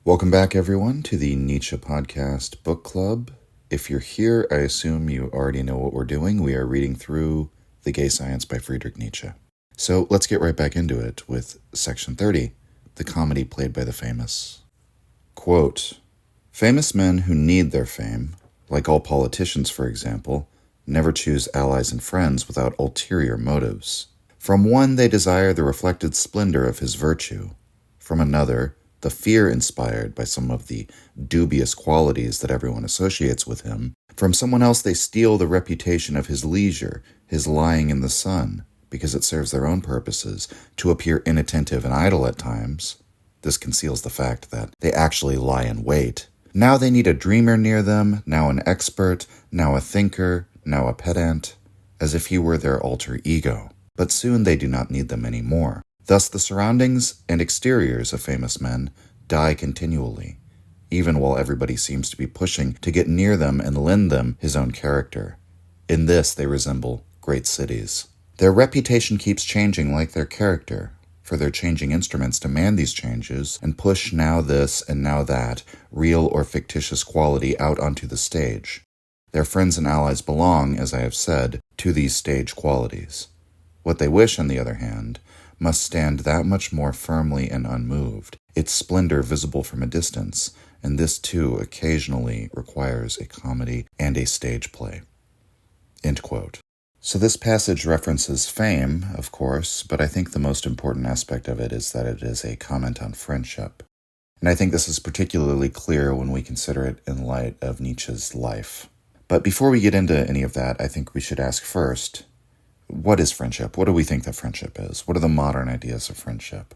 Welcome back, everyone, to the Nietzsche Podcast Book Club. If you're here, I assume you already know what we're doing. We are reading through The Gay Science by Friedrich Nietzsche. So let's get right back into it with Section 30, the comedy played by the famous. Quote, famous men who need their fame, like all politicians, for example, never choose allies and friends without ulterior motives. From one, they desire the reflected splendor of his virtue. From another, the fear inspired by some of the dubious qualities that everyone associates with him. From someone else, they steal the reputation of his leisure, his lying in the sun, because it serves their own purposes, to appear inattentive and idle at times. This conceals the fact that they actually lie in wait. Now they need a dreamer near them, now an expert, now a thinker, now a pedant, as if he were their alter ego. But soon they do not need them any more. Thus the surroundings and exteriors of famous men die continually, even while everybody seems to be pushing to get near them and lend them his own character. In this they resemble great cities. Their reputation keeps changing like their character, for their changing instruments demand these changes and push now this and now that, real or fictitious quality out onto the stage. Their friends and allies belong, as I have said, to these stage qualities. What they wish, on the other hand, must stand that much more firmly and unmoved, its splendor visible from a distance, and this too occasionally requires a comedy and a stage play. End quote. So this passage references fame, of course, but I think the most important aspect of it is that it is a comment on friendship. And I think this is particularly clear when we consider it in light of Nietzsche's life. But before we get into any of that, I think we should ask first, what is friendship? What do we think that friendship is? What are the modern ideas of friendship?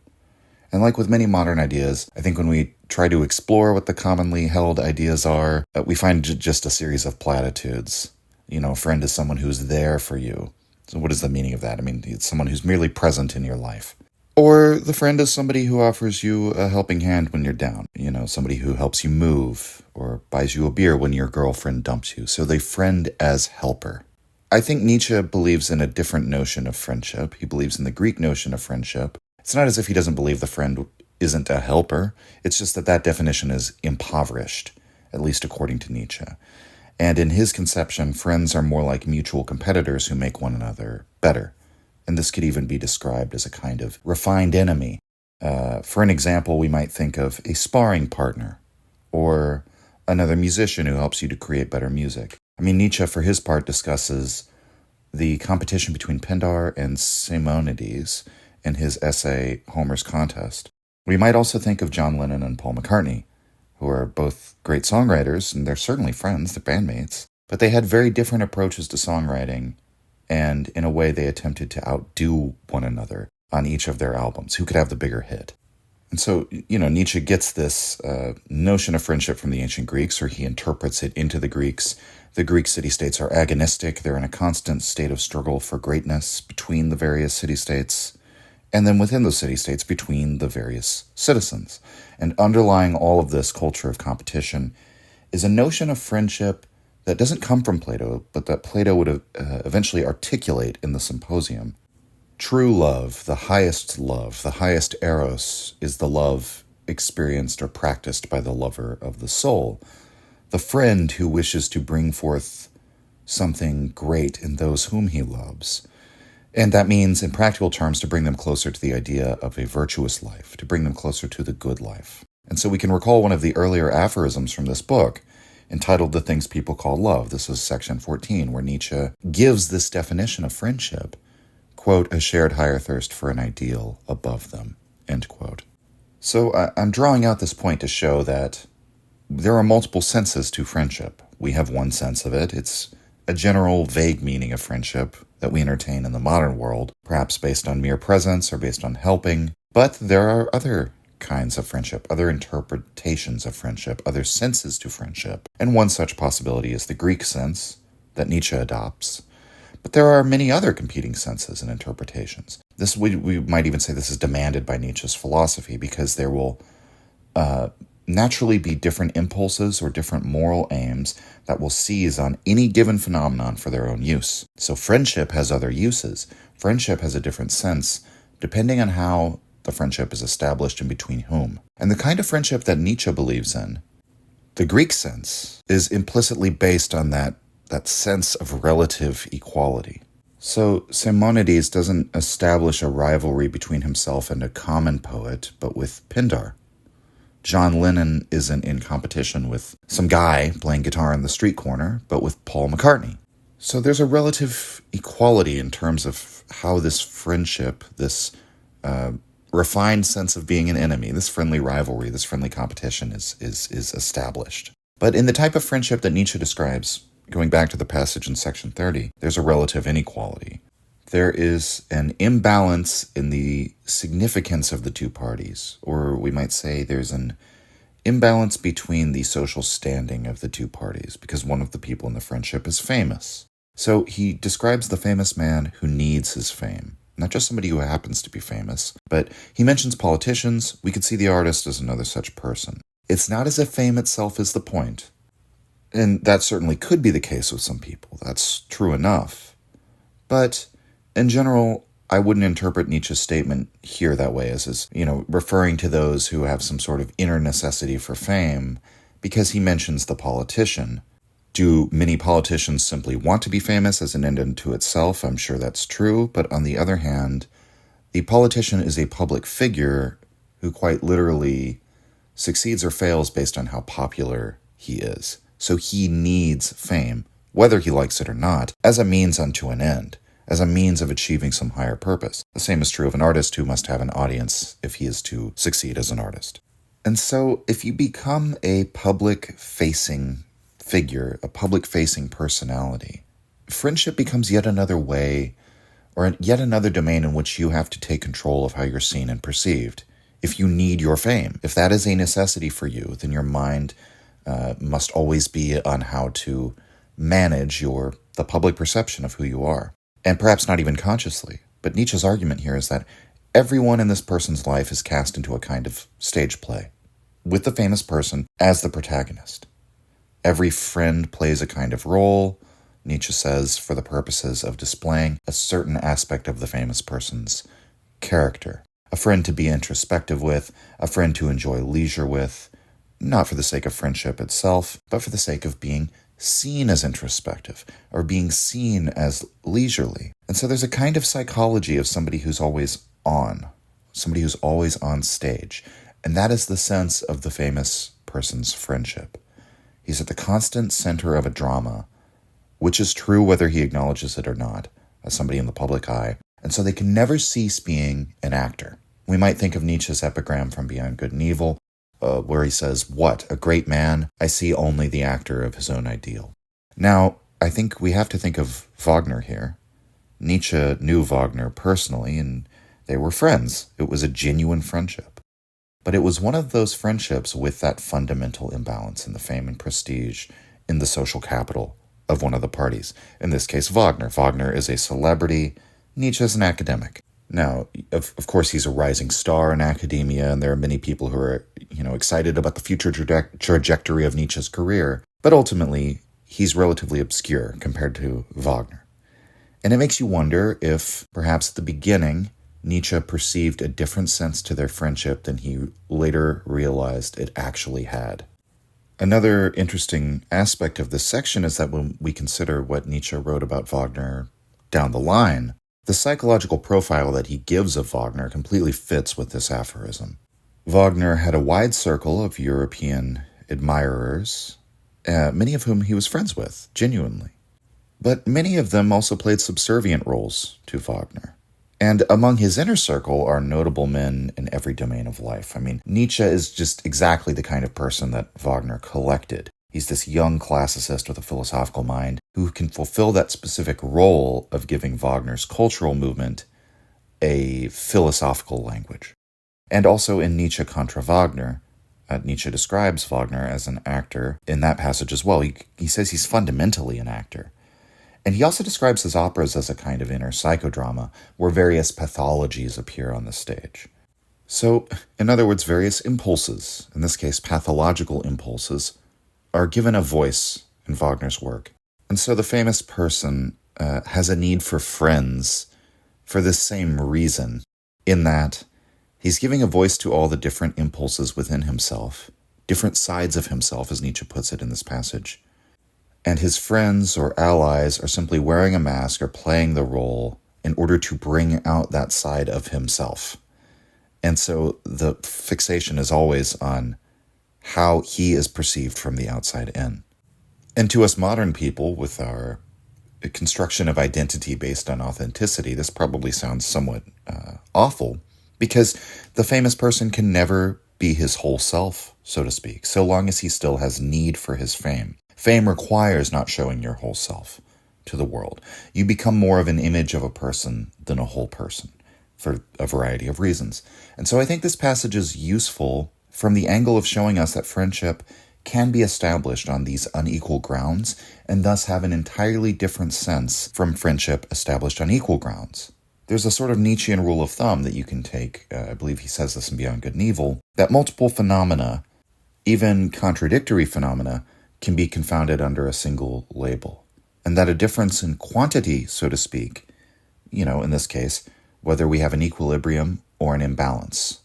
And like with many modern ideas, I think when we try to explore what the commonly held ideas are, we find just a series of platitudes. You know, a friend is someone who's there for you. So what is the meaning of that? I mean, it's someone who's merely present in your life. Or the friend is somebody who offers you a helping hand when you're down. You know, somebody who helps you move or buys you a beer when your girlfriend dumps you. So the friend as helper. I think Nietzsche believes in a different notion of friendship. He believes in the Greek notion of friendship. It's not as if he doesn't believe the friend isn't a helper. It's just that that definition is impoverished, at least according to Nietzsche. And in his conception, friends are more like mutual competitors who make one another better. And this could even be described as a kind of refined enemy. For an example, we might think of a sparring partner or another musician who helps you to create better music. I mean, Nietzsche, for his part, discusses the competition between Pindar and Simonides in his essay, Homer's Contest. We might also think of John Lennon and Paul McCartney, who are both great songwriters, and they're certainly friends, they're bandmates, but they had very different approaches to songwriting, and in a way they attempted to outdo one another on each of their albums, who could have the bigger hit. And so, you know, Nietzsche gets this notion of friendship from the ancient Greeks, or he interprets it into the Greeks. The Greek city-states are agonistic. They're in a constant state of struggle for greatness between the various city-states, and then within those city-states between the various citizens. And underlying all of this culture of competition is a notion of friendship that doesn't come from Plato, but that Plato would eventually articulate in the Symposium. True love, the highest eros, is the love experienced or practiced by the lover of the soul, the friend who wishes to bring forth something great in those whom he loves. And that means, in practical terms, to bring them closer to the idea of a virtuous life, to bring them closer to the good life. And so we can recall one of the earlier aphorisms from this book, entitled The Things People Call Love. This is section 14, where Nietzsche gives this definition of friendship. Quote, a shared higher thirst for an ideal above them, end quote. So I'm drawing out this point to show that there are multiple senses to friendship. We have one sense of it. It's a general, vague meaning of friendship that we entertain in the modern world, perhaps based on mere presence or based on helping. But there are other kinds of friendship, other interpretations of friendship, other senses to friendship. And one such possibility is the Greek sense that Nietzsche adopts. But there are many other competing senses and interpretations. This we might even say this is demanded by Nietzsche's philosophy, because there will naturally be different impulses or different moral aims that will seize on any given phenomenon for their own use. So friendship has other uses. Friendship has a different sense depending on how the friendship is established and between whom. And the kind of friendship that Nietzsche believes in, the Greek sense, is implicitly based on that sense of relative equality. So Simonides doesn't establish a rivalry between himself and a common poet, but with Pindar. John Lennon isn't in competition with some guy playing guitar in the street corner, but with Paul McCartney. So there's a relative equality in terms of how this friendship, this refined sense of being an enemy, this friendly rivalry, this friendly competition is established. But in the type of friendship that Nietzsche describes, going back to the passage in section 30, there's a relative inequality. There is an imbalance in the significance of the two parties, or we might say there's an imbalance between the social standing of the two parties, because one of the people in the friendship is famous. So he describes the famous man who needs his fame, not just somebody who happens to be famous, but he mentions politicians. We could see the artist as another such person. It's not as if fame itself is the point, and that certainly could be the case with some people. That's true enough. But in general, I wouldn't interpret Nietzsche's statement here that way as referring to those who have some sort of inner necessity for fame, because he mentions the politician. Do many politicians simply want to be famous as an end unto itself? I'm sure that's true. But on the other hand, the politician is a public figure who quite literally succeeds or fails based on how popular he is. So he needs fame, whether he likes it or not, as a means unto an end, as a means of achieving some higher purpose. The same is true of an artist who must have an audience if he is to succeed as an artist. And so if you become a public-facing figure, a public-facing personality, friendship becomes yet another way or yet another domain in which you have to take control of how you're seen and perceived. If you need your fame, if that is a necessity for you, then your mind must always be on how to manage the public perception of who you are. And perhaps not even consciously. But Nietzsche's argument here is that everyone in this person's life is cast into a kind of stage play, with the famous person as the protagonist. Every friend plays a kind of role, Nietzsche says, for the purposes of displaying a certain aspect of the famous person's character. A friend to be introspective with, a friend to enjoy leisure with, not for the sake of friendship itself, but for the sake of being seen as introspective, or being seen as leisurely. And so there's a kind of psychology of somebody who's always on, somebody who's always on stage. And that is the sense of the famous person's friendship. He's at the constant center of a drama, which is true whether he acknowledges it or not, as somebody in the public eye. And so they can never cease being an actor. We might think of Nietzsche's epigram from Beyond Good and Evil, where he says, "What, a great man? I see only the actor of his own ideal." Now, I think we have to think of Wagner here. Nietzsche knew Wagner personally, and they were friends. It was a genuine friendship. But it was one of those friendships with that fundamental imbalance in the fame and prestige in the social capital of one of the parties. In this case, Wagner. Wagner is a celebrity. Nietzsche is an academic. Now, of course, he's a rising star in academia, and there are many people who are, excited about the future trajectory of Nietzsche's career. But ultimately, he's relatively obscure compared to Wagner. And it makes you wonder if, perhaps at the beginning, Nietzsche perceived a different sense to their friendship than he later realized it actually had. Another interesting aspect of this section is that when we consider what Nietzsche wrote about Wagner down the line, the psychological profile that he gives of Wagner completely fits with this aphorism. Wagner had a wide circle of European admirers, many of whom he was friends with, genuinely. But many of them also played subservient roles to Wagner. And among his inner circle are notable men in every domain of life. I mean, Nietzsche is just exactly the kind of person that Wagner collected. He's this young classicist with a philosophical mind who can fulfill that specific role of giving Wagner's cultural movement a philosophical language. And also in Nietzsche contra Wagner, Nietzsche describes Wagner as an actor in that passage as well. He says he's fundamentally an actor. And he also describes his operas as a kind of inner psychodrama where various pathologies appear on the stage. So, in other words, various impulses, in this case pathological impulses, are given a voice in Wagner's work. And so the famous person has a need for friends for this same reason, in that He's giving a voice to all the different impulses within himself, different sides of himself, as Nietzsche puts it in this passage. And his friends or allies are simply wearing a mask or playing the role in order to bring out that side of himself. And so the fixation is always on how he is perceived from the outside in. And to us modern people, with our construction of identity based on authenticity, this probably sounds somewhat awful, because the famous person can never be his whole self, so to speak, so long as he still has need for his fame. Fame requires not showing your whole self to the world. You become more of an image of a person than a whole person, for a variety of reasons. And so I think this passage is useful from the angle of showing us that friendship can be established on these unequal grounds, and thus have an entirely different sense from friendship established on equal grounds. There's a sort of Nietzschean rule of thumb that you can take, I believe he says this in Beyond Good and Evil, that multiple phenomena, even contradictory phenomena, can be confounded under a single label. And that a difference in quantity, so to speak, in this case, whether we have an equilibrium or an imbalance,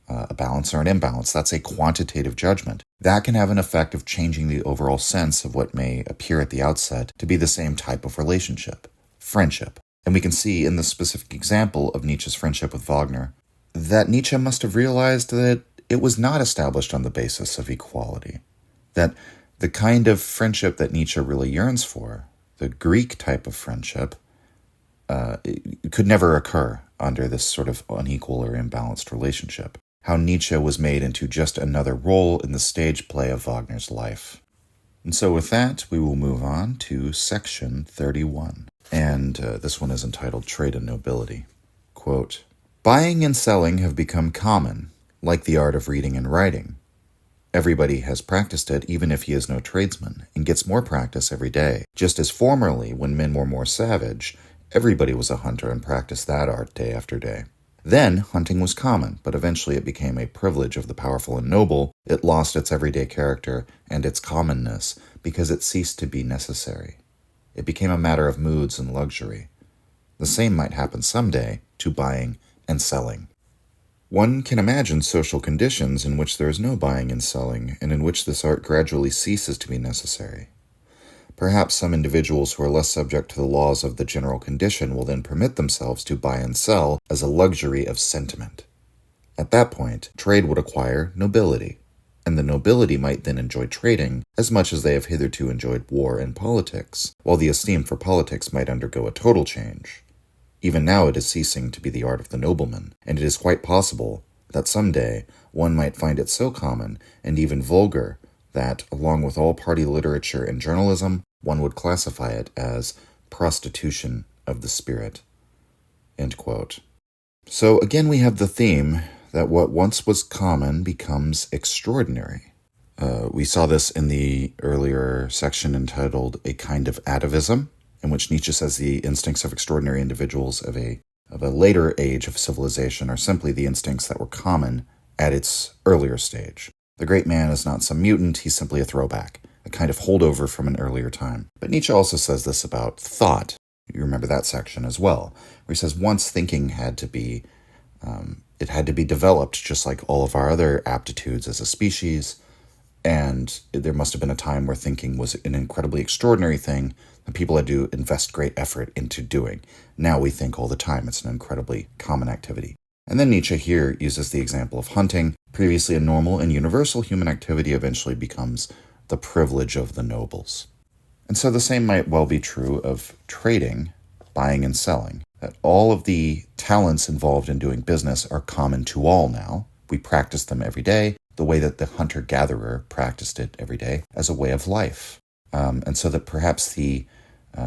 a balance or an imbalance, that's a quantitative judgment. That can have an effect of changing the overall sense of what may appear at the outset to be the same type of relationship, friendship. And we can see in the specific example of Nietzsche's friendship with Wagner that Nietzsche must have realized that it was not established on the basis of equality, that the kind of friendship that Nietzsche really yearns for, the Greek type of friendship, it could never occur under this sort of unequal or imbalanced relationship. How Nietzsche was made into just another role in the stage play of Wagner's life. And so with that, we will move on to section 31. And this one is entitled Trade and Nobility. Quote, "Buying and selling have become common, like the art of reading and writing. Everybody has practiced it, even if he is no tradesman, and gets more practice every day. Just as formerly, when men were more savage, everybody was a hunter and practiced that art day after day. Then hunting was common, but eventually it became a privilege of the powerful and noble. It lost its everyday character and its commonness because it ceased to be necessary. It became a matter of moods and luxury. The same might happen someday to buying and selling. One can imagine social conditions in which there is no buying and selling, and in which this art gradually ceases to be necessary. Perhaps some individuals who are less subject to the laws of the general condition will then permit themselves to buy and sell as a luxury of sentiment. At that point, trade would acquire nobility, and the nobility might then enjoy trading as much as they have hitherto enjoyed war and politics, while the esteem for politics might undergo a total change. Even now it is ceasing to be the art of the nobleman, and it is quite possible that someday one might find it so common and even vulgar that, along with all party literature and journalism, one would classify it as prostitution of the spirit." End quote. So again, we have the theme that what once was common becomes extraordinary. We saw this in the earlier section entitled A Kind of Atavism, in which Nietzsche says the instincts of extraordinary individuals of a later age of civilization are simply the instincts that were common at its earlier stage. The great man is not some mutant, he's simply a throwback, a kind of holdover from an earlier time. But Nietzsche also says this about thought. You remember that section as well, where he says once thinking had to be developed just like all of our other aptitudes as a species, and there must have been a time where thinking was an incredibly extraordinary thing that people had to invest great effort into doing. Now we think all the time. It's an incredibly common activity. And then Nietzsche here uses the example of hunting. Previously a normal and universal human activity eventually becomes the privilege of the nobles. And so the same might well be true of trading, buying and selling. That all of the talents involved in doing business are common to all now. We practice them every day, the way that the hunter-gatherer practiced it every day as a way of life. And so that perhaps the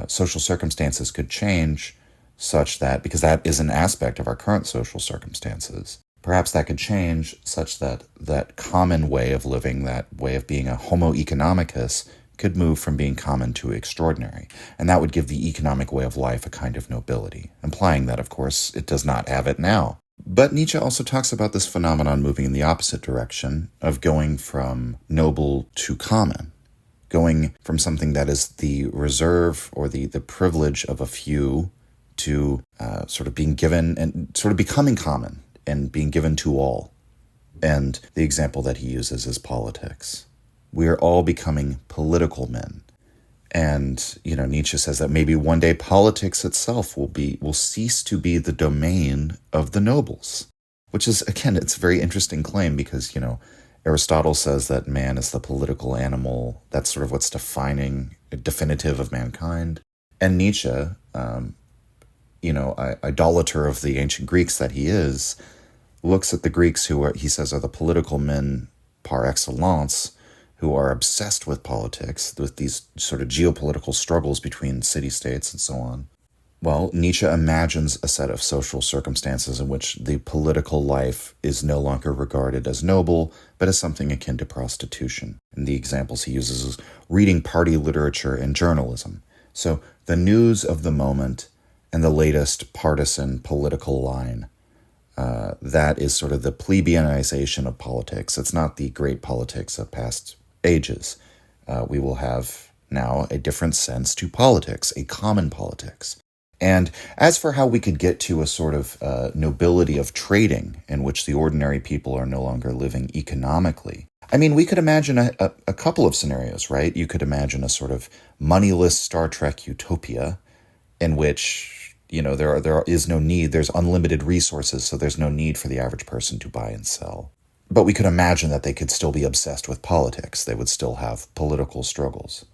social circumstances could change such that, because that is an aspect of our current social circumstances, perhaps that could change such that that common way of living, that way of being a homo economicus, could move from being common to extraordinary. And that would give the economic way of life a kind of nobility, implying that, of course, it does not have it now. But Nietzsche also talks about this phenomenon moving in the opposite direction, of going from noble to common, going from something that is the reserve or the privilege of a few to sort of being given and sort of becoming common. and being given to all. And the example that he uses is politics. We are all becoming political men. And, Nietzsche says that maybe one day politics itself will cease to be the domain of the nobles. Which is, again, it's a very interesting claim because, Aristotle says that man is the political animal. That's sort of what's definitive of mankind. And Nietzsche, idolater of the ancient Greeks that he is, looks at the Greeks he says are the political men par excellence, who are obsessed with politics, with these sort of geopolitical struggles between city-states and so on. Well, Nietzsche imagines a set of social circumstances in which the political life is no longer regarded as noble, but as something akin to prostitution. And the examples he uses is reading party literature and journalism. So the news of the moment and the latest partisan political line, that is sort of the plebeianization of politics. It's not the great politics of past ages. We will have now a different sense to politics, a common politics. And as for how we could get to a sort of nobility of trading in which the ordinary people are no longer living economically, I mean, we could imagine a couple of scenarios, right? You could imagine a sort of moneyless Star Trek utopia in which, there is no need, there's unlimited resources, so there's no need for the average person to buy and sell. But we could imagine that they could still be obsessed with politics. They would still have political struggles.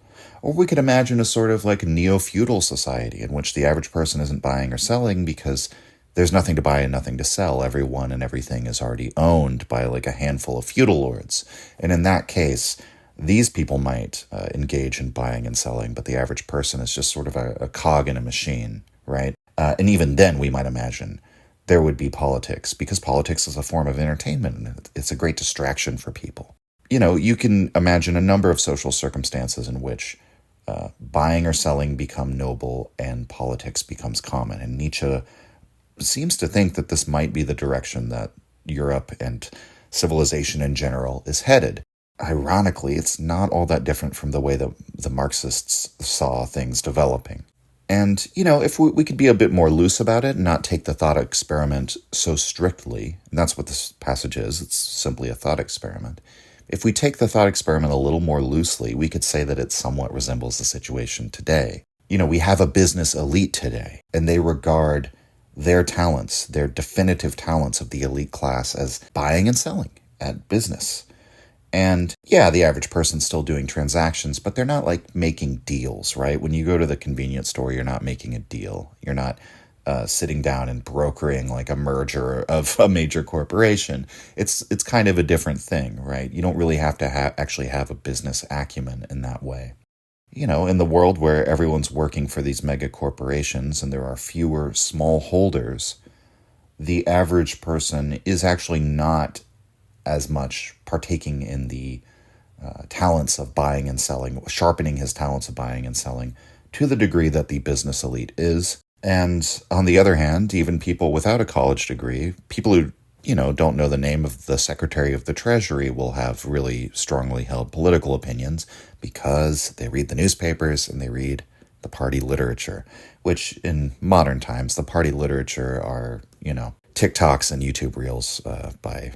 Or we could imagine a sort of like neo-feudal society in which the average person isn't buying or selling because there's nothing to buy and nothing to sell. Everyone and everything is already owned by like a handful of feudal lords. And in that case, these people might engage in buying and selling, but the average person is just sort of a cog in a machine, right? And even then we might imagine there would be politics, because politics is a form of entertainment and it's a great distraction for people. You can imagine a number of social circumstances in which buying or selling become noble and politics becomes common. And Nietzsche seems to think that this might be the direction that Europe and civilization in general is headed. Ironically, it's not all that different from the way that the Marxists saw things developing. And, if we could be a bit more loose about it and not take the thought experiment so strictly, and that's what this passage is, it's simply a thought experiment. If we take the thought experiment a little more loosely, we could say that it somewhat resembles the situation today. We have a business elite today, and they regard their talents, their definitive talents of the elite class as buying and selling at business. And yeah, the average person's still doing transactions, but they're not like making deals, right? When you go to the convenience store, you're not making a deal. You're not sitting down and brokering like a merger of a major corporation. It's kind of a different thing, right? You don't really have to actually have a business acumen in that way. In the world where everyone's working for these mega corporations and there are fewer small holders, the average person is actually not as much partaking in the talents of buying and selling, sharpening his talents of buying and selling to the degree that the business elite is. And on the other hand, even people without a college degree, people who, don't know the name of the Secretary of the Treasury will have really strongly held political opinions because they read the newspapers and they read the party literature, which in modern times, the party literature are, TikToks and YouTube reels by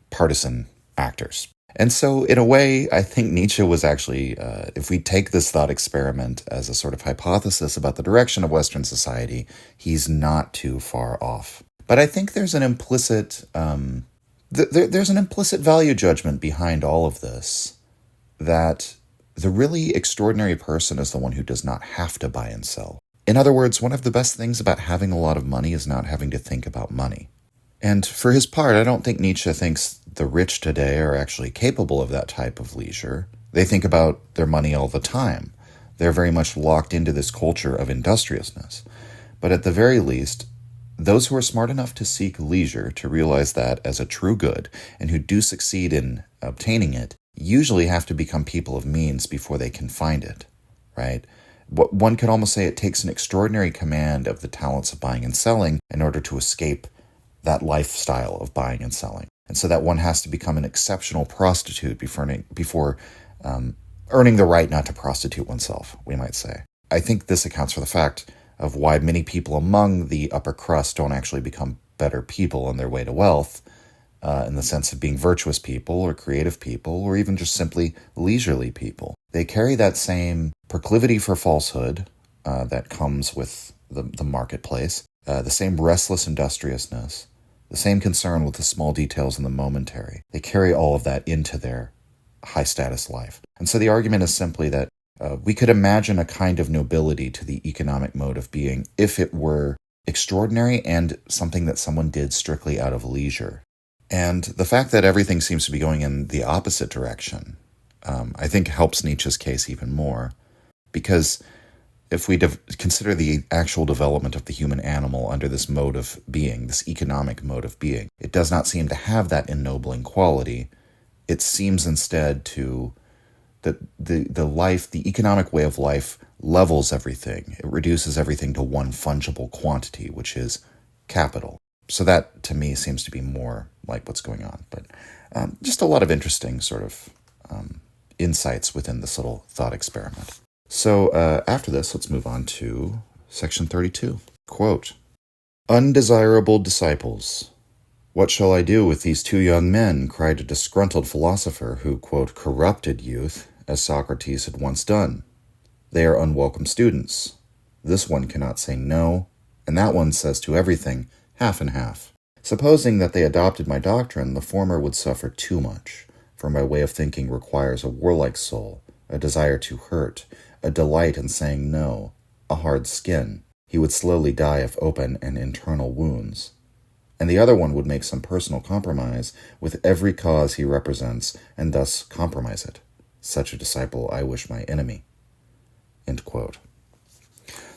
partisan actors. And so in a way, I think Nietzsche was actually, if we take this thought experiment as a sort of hypothesis about the direction of Western society, he's not too far off. But I think there's an implicit, there's an implicit value judgment behind all of this, that the really extraordinary person is the one who does not have to buy and sell. In other words, one of the best things about having a lot of money is not having to think about money. And for his part, I don't think Nietzsche thinks the rich today are actually capable of that type of leisure. They think about their money all the time. They're very much locked into this culture of industriousness. But at the very least, those who are smart enough to seek leisure, to realize that as a true good, and who do succeed in obtaining it, usually have to become people of means before they can find it, right? One could almost say it takes an extraordinary command of the talents of buying and selling in order to escape that lifestyle of buying and selling. And so that one has to become an exceptional prostitute before earning the right not to prostitute oneself, we might say. I think this accounts for the fact of why many people among the upper crust don't actually become better people on their way to wealth, in the sense of being virtuous people or creative people or even just simply leisurely people. They carry that same proclivity for falsehood that comes with the marketplace, the same restless industriousness, the same concern with the small details and the momentary. They carry all of that into their high-status life. And so the argument is simply that we could imagine a kind of nobility to the economic mode of being if it were extraordinary and something that someone did strictly out of leisure. And the fact that everything seems to be going in the opposite direction, I think helps Nietzsche's case even more, because if we consider the actual development of the human animal under this mode of being, this economic mode of being, it does not seem to have that ennobling quality. It seems instead to that the economic way of life levels everything. It reduces everything to one fungible quantity, which is capital. So that, to me, seems to be more like what's going on. But just a lot of interesting sort of insights within this little thought experiment. So after this, let's move on to section 32. Quote, "Undesirable disciples. What shall I do with these two young men?" cried a disgruntled philosopher who, quote, "corrupted youth, as Socrates had once done. They are unwelcome students. This one cannot say no, and that one says to everything, half and half. Supposing that they adopted my doctrine, the former would suffer too much, for my way of thinking requires a warlike soul, a desire to hurt, a delight in saying no, a hard skin. He would slowly die of open and internal wounds. And the other one would make some personal compromise with every cause he represents, and thus compromise it. Such a disciple I wish my enemy." End quote.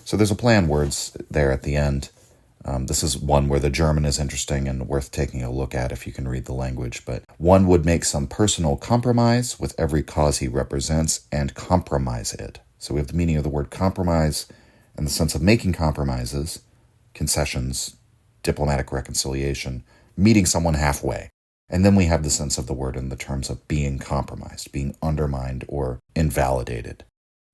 So there's a play on words there at the end. This is one where the German is interesting and worth taking a look at if you can read the language. But one would make some personal compromise with every cause he represents and compromise it. So we have the meaning of the word compromise in the sense of making compromises, concessions, diplomatic reconciliation, meeting someone halfway. And then we have the sense of the word in the terms of being compromised, being undermined or invalidated.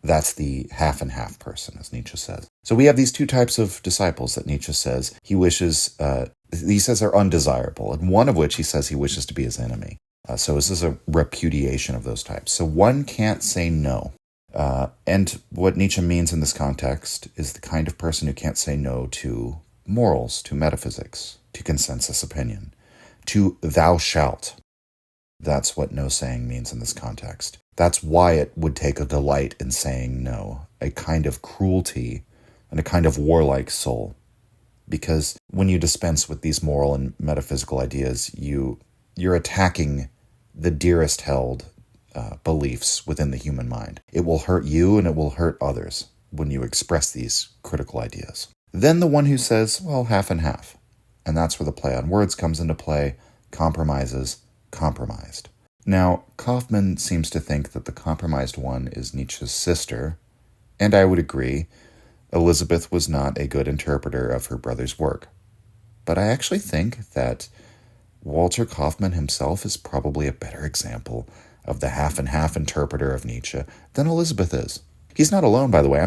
That's the half and half person, as Nietzsche says. So we have these two types of disciples that Nietzsche says he says are undesirable, and one of which he says he wishes to be his enemy. So this is a repudiation of those types. So one can't say no. And what Nietzsche means in this context is the kind of person who can't say no to morals, to metaphysics, to consensus opinion, to thou shalt. That's what no saying means in this context. That's why it would take a delight in saying no, a kind of cruelty and a kind of warlike soul. Because when you dispense with these moral and metaphysical ideas, you're attacking the dearest held beliefs within the human mind. It will hurt you and it will hurt others when you express these critical ideas. Then the one who says, well, half and half. And that's where the play on words comes into play, compromises, compromised. Now, Kaufmann seems to think that the compromised one is Nietzsche's sister, and I would agree, Elizabeth was not a good interpreter of her brother's work. But I actually think that Walter Kaufmann himself is probably a better example of the half and half interpreter of Nietzsche than Elizabeth is. He's not alone, by the way.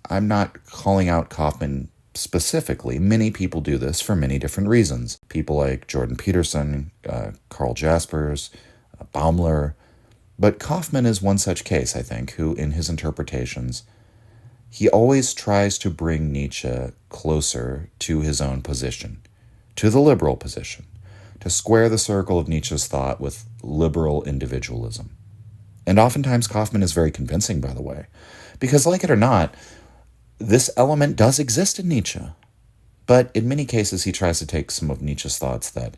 I'm not calling out Kaufmann specifically. Many people do this for many different reasons. People like Jordan Peterson, Karl Jaspers, Baumler. But Kaufmann is one such case, I think, who, in his interpretations, he always tries to bring Nietzsche closer to his own position, to the liberal position, to square the circle of Nietzsche's thought with liberal individualism. And oftentimes Kaufmann is very convincing, by the way, because like it or not, this element does exist in Nietzsche. But in many cases, he tries to take some of Nietzsche's thoughts that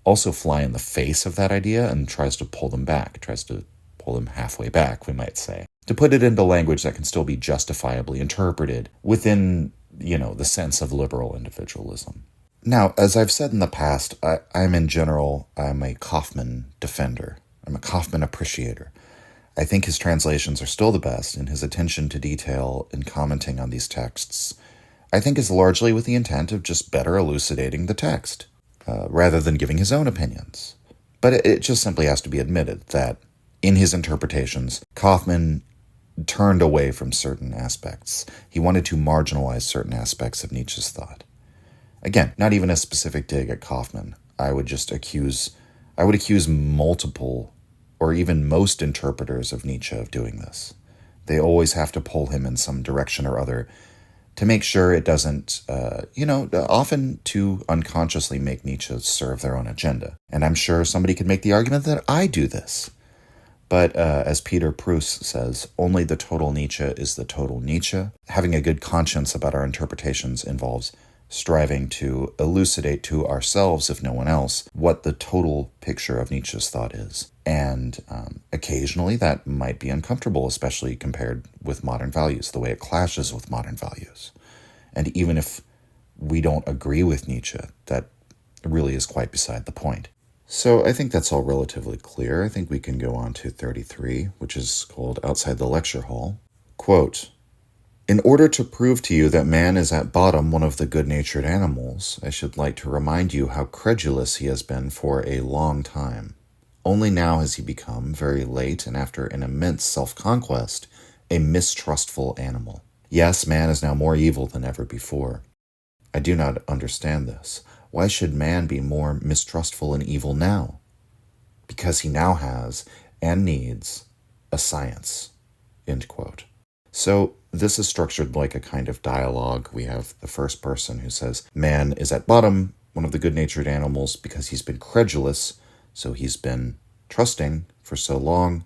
also fly in the face of that idea and tries to pull them back, tries to pull them halfway back, we might say, to put it into language that can still be justifiably interpreted within, the sense of liberal individualism. Now, as I've said in the past, I'm a Kaufmann defender. I'm a Kaufmann appreciator. I think his translations are still the best, and his attention to detail in commenting on these texts, I think, is largely with the intent of just better elucidating the text, rather than giving his own opinions. But it just simply has to be admitted that in his interpretations, Kaufmann turned away from certain aspects. He wanted to marginalize certain aspects of Nietzsche's thought. Again, not even a specific dig at Kaufman. I would accuse multiple or even most interpreters of Nietzsche of doing this. They always have to pull him in some direction or other to make sure it doesn't, often to unconsciously make Nietzsche serve their own agenda. And I'm sure somebody could make the argument that I do this. But as Peter Proust says, only the total Nietzsche is the total Nietzsche. Having a good conscience about our interpretations involves striving to elucidate to ourselves, if no one else, what the total picture of Nietzsche's thought is. And occasionally that might be uncomfortable, especially compared with modern values, the way it clashes with modern values. And even if we don't agree with Nietzsche, that really is quite beside the point. So I think that's all relatively clear. I think we can go on to 33, which is called Outside the Lecture Hall. Quote, "In order to prove to you that man is at bottom one of the good-natured animals, I should like to remind you how credulous he has been for a long time. Only now has he become, very late and after an immense self-conquest, a mistrustful animal. Yes, man is now more evil than ever before. I do not understand this. Why should man be more mistrustful and evil now? Because he now has, and needs, a science." End quote. So this is structured like a kind of dialogue. We have the first person who says, man is at bottom one of the good-natured animals because he's been credulous, so he's been trusting for so long.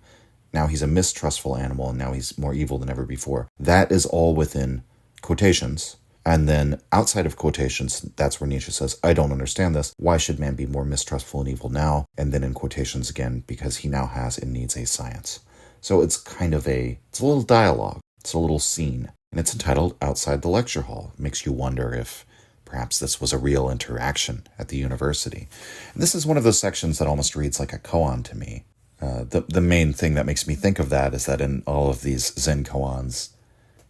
Now he's a mistrustful animal, and now he's more evil than ever before. That is all within quotations. And then outside of quotations, that's where Nietzsche says, I don't understand this. Why should man be more mistrustful and evil now? And then in quotations again, because he now has and needs a science. So it's kind of it's a little dialogue. It's a little scene. And it's entitled Outside the Lecture Hall. It makes you wonder if perhaps this was a real interaction at the university. And this is one of those sections that almost reads like a koan to me. The main thing that makes me think of that is that in all of these Zen koans,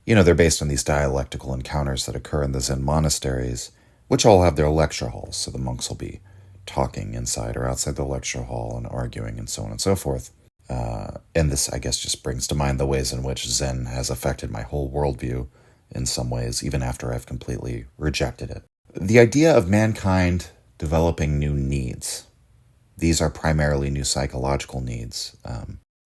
they're based on these dialectical encounters that occur in the Zen monasteries, which all have their lecture halls, so the monks will be talking inside or outside the lecture hall and arguing and so on and so forth. And this, I guess, just brings to mind the ways in which Zen has affected my whole worldview in some ways, even after I've completely rejected it. The idea of mankind developing new needs. These are primarily new psychological needs.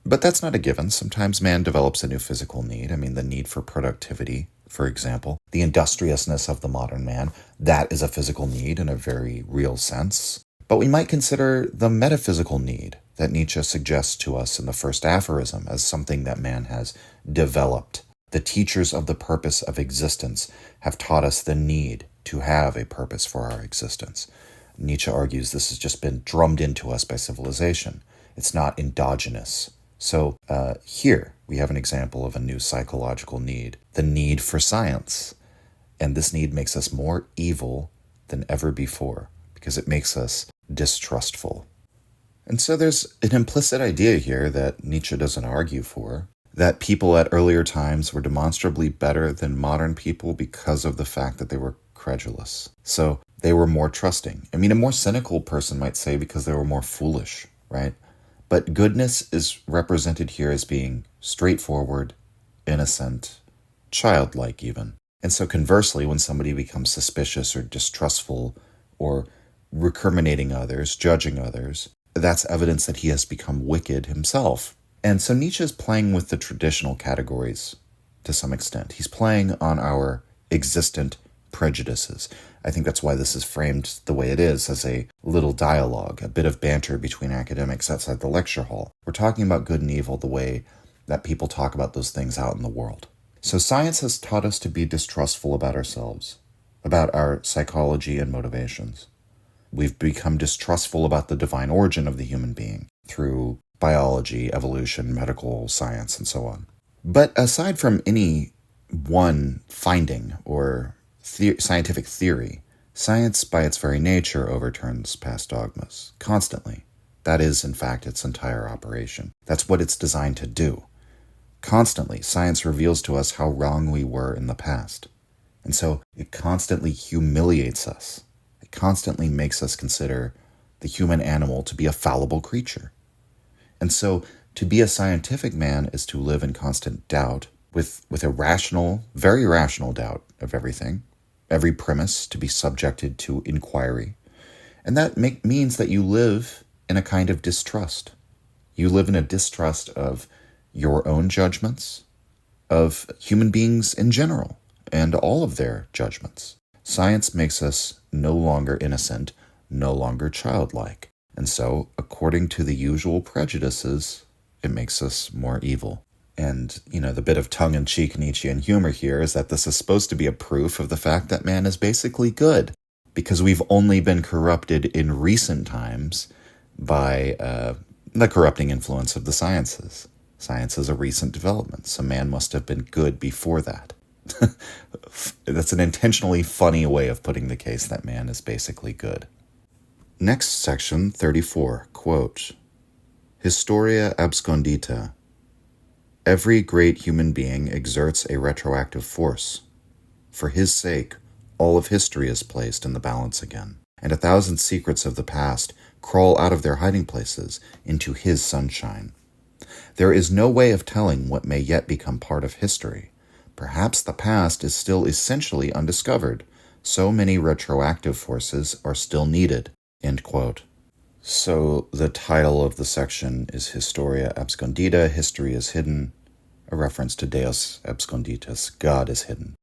But that's not a given. Sometimes man develops a new physical need. I mean, the need for productivity, for example. The industriousness of the modern man, that is a physical need in a very real sense. But we might consider the metaphysical need that Nietzsche suggests to us in the first aphorism as something that man has developed. The teachers of the purpose of existence have taught us the need to have a purpose for our existence. Nietzsche argues this has just been drummed into us by civilization. It's not endogenous. So here we have an example of a new psychological need, the need for science. And this need makes us more evil than ever before because it makes us distrustful. And so there's an implicit idea here that Nietzsche doesn't argue for, that people at earlier times were demonstrably better than modern people because of the fact that they were credulous. So they were more trusting. I mean, a more cynical person might say because they were more foolish, right? But goodness is represented here as being straightforward, innocent, childlike even. And so conversely, when somebody becomes suspicious or distrustful or recriminating others, judging others, that's evidence that he has become wicked himself. And so Nietzsche is playing with the traditional categories to some extent. He's playing on our existent prejudices. I think that's why this is framed the way it is, as a little dialogue, a bit of banter between academics outside the lecture hall. We're talking about good and evil the way that people talk about those things out in the world. So science has taught us to be distrustful about ourselves, about our psychology and motivations. We've become distrustful about the divine origin of the human being through biology, evolution, medical science, and so on. But aside from any one finding or scientific theory, science by its very nature overturns past dogmas constantly. That is, in fact, its entire operation. That's what it's designed to do. Constantly, science reveals to us how wrong we were in the past. And so it constantly humiliates us. It constantly makes us consider the human animal to be a fallible creature. And so to be a scientific man is to live in constant doubt with a rational, very rational doubt of everything, every premise to be subjected to inquiry. And that means that you live in a kind of distrust. You live in a distrust of your own judgments, of human beings in general, and all of their judgments. Science makes us no longer innocent, no longer childlike. And so, according to the usual prejudices, it makes us more evil. And, the bit of tongue-in-cheek Nietzschean humor here is that this is supposed to be a proof of the fact that man is basically good, because we've only been corrupted in recent times by the corrupting influence of the sciences. Science is a recent development, so man must have been good before that. That's an intentionally funny way of putting the case that man is basically good. Next section, 34, quote, Historia abscondita. Every great human being exerts a retroactive force. For his sake, all of history is placed in the balance again, and 1,000 secrets of the past crawl out of their hiding places into his sunshine. There is no way of telling what may yet become part of history. Perhaps the past is still essentially undiscovered. So many retroactive forces are still needed. End quote. So the title of the section is Historia abscondita, History is Hidden, a reference to Deus absconditus, God is hidden.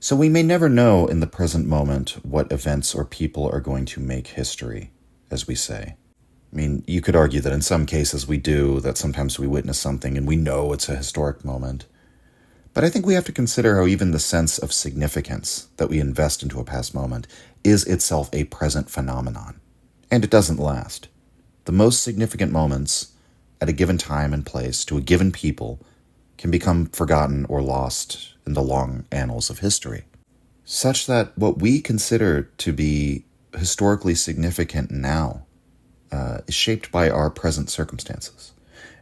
So we may never know in the present moment what events or people are going to make history, as we say. I mean, you could argue that in some cases we do, that sometimes we witness something and we know it's a historic moment. But I think we have to consider how even the sense of significance that we invest into a past moment is itself a present phenomenon. And it doesn't last. The most significant moments at a given time and place to a given people can become forgotten or lost in the long annals of history, such that what we consider to be historically significant now is shaped by our present circumstances.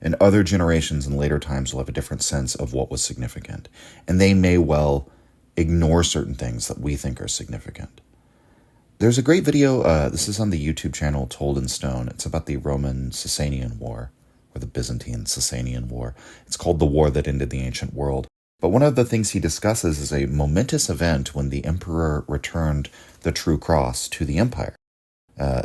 And other generations in later times will have a different sense of what was significant. And they may well ignore certain things that we think are significant. There's a great video, this is on the YouTube channel Told in Stone. It's about the Roman Sasanian War, or the Byzantine Sasanian War. It's called the War That Ended the Ancient World. But one of the things he discusses is a momentous event when the emperor returned the true cross to the empire.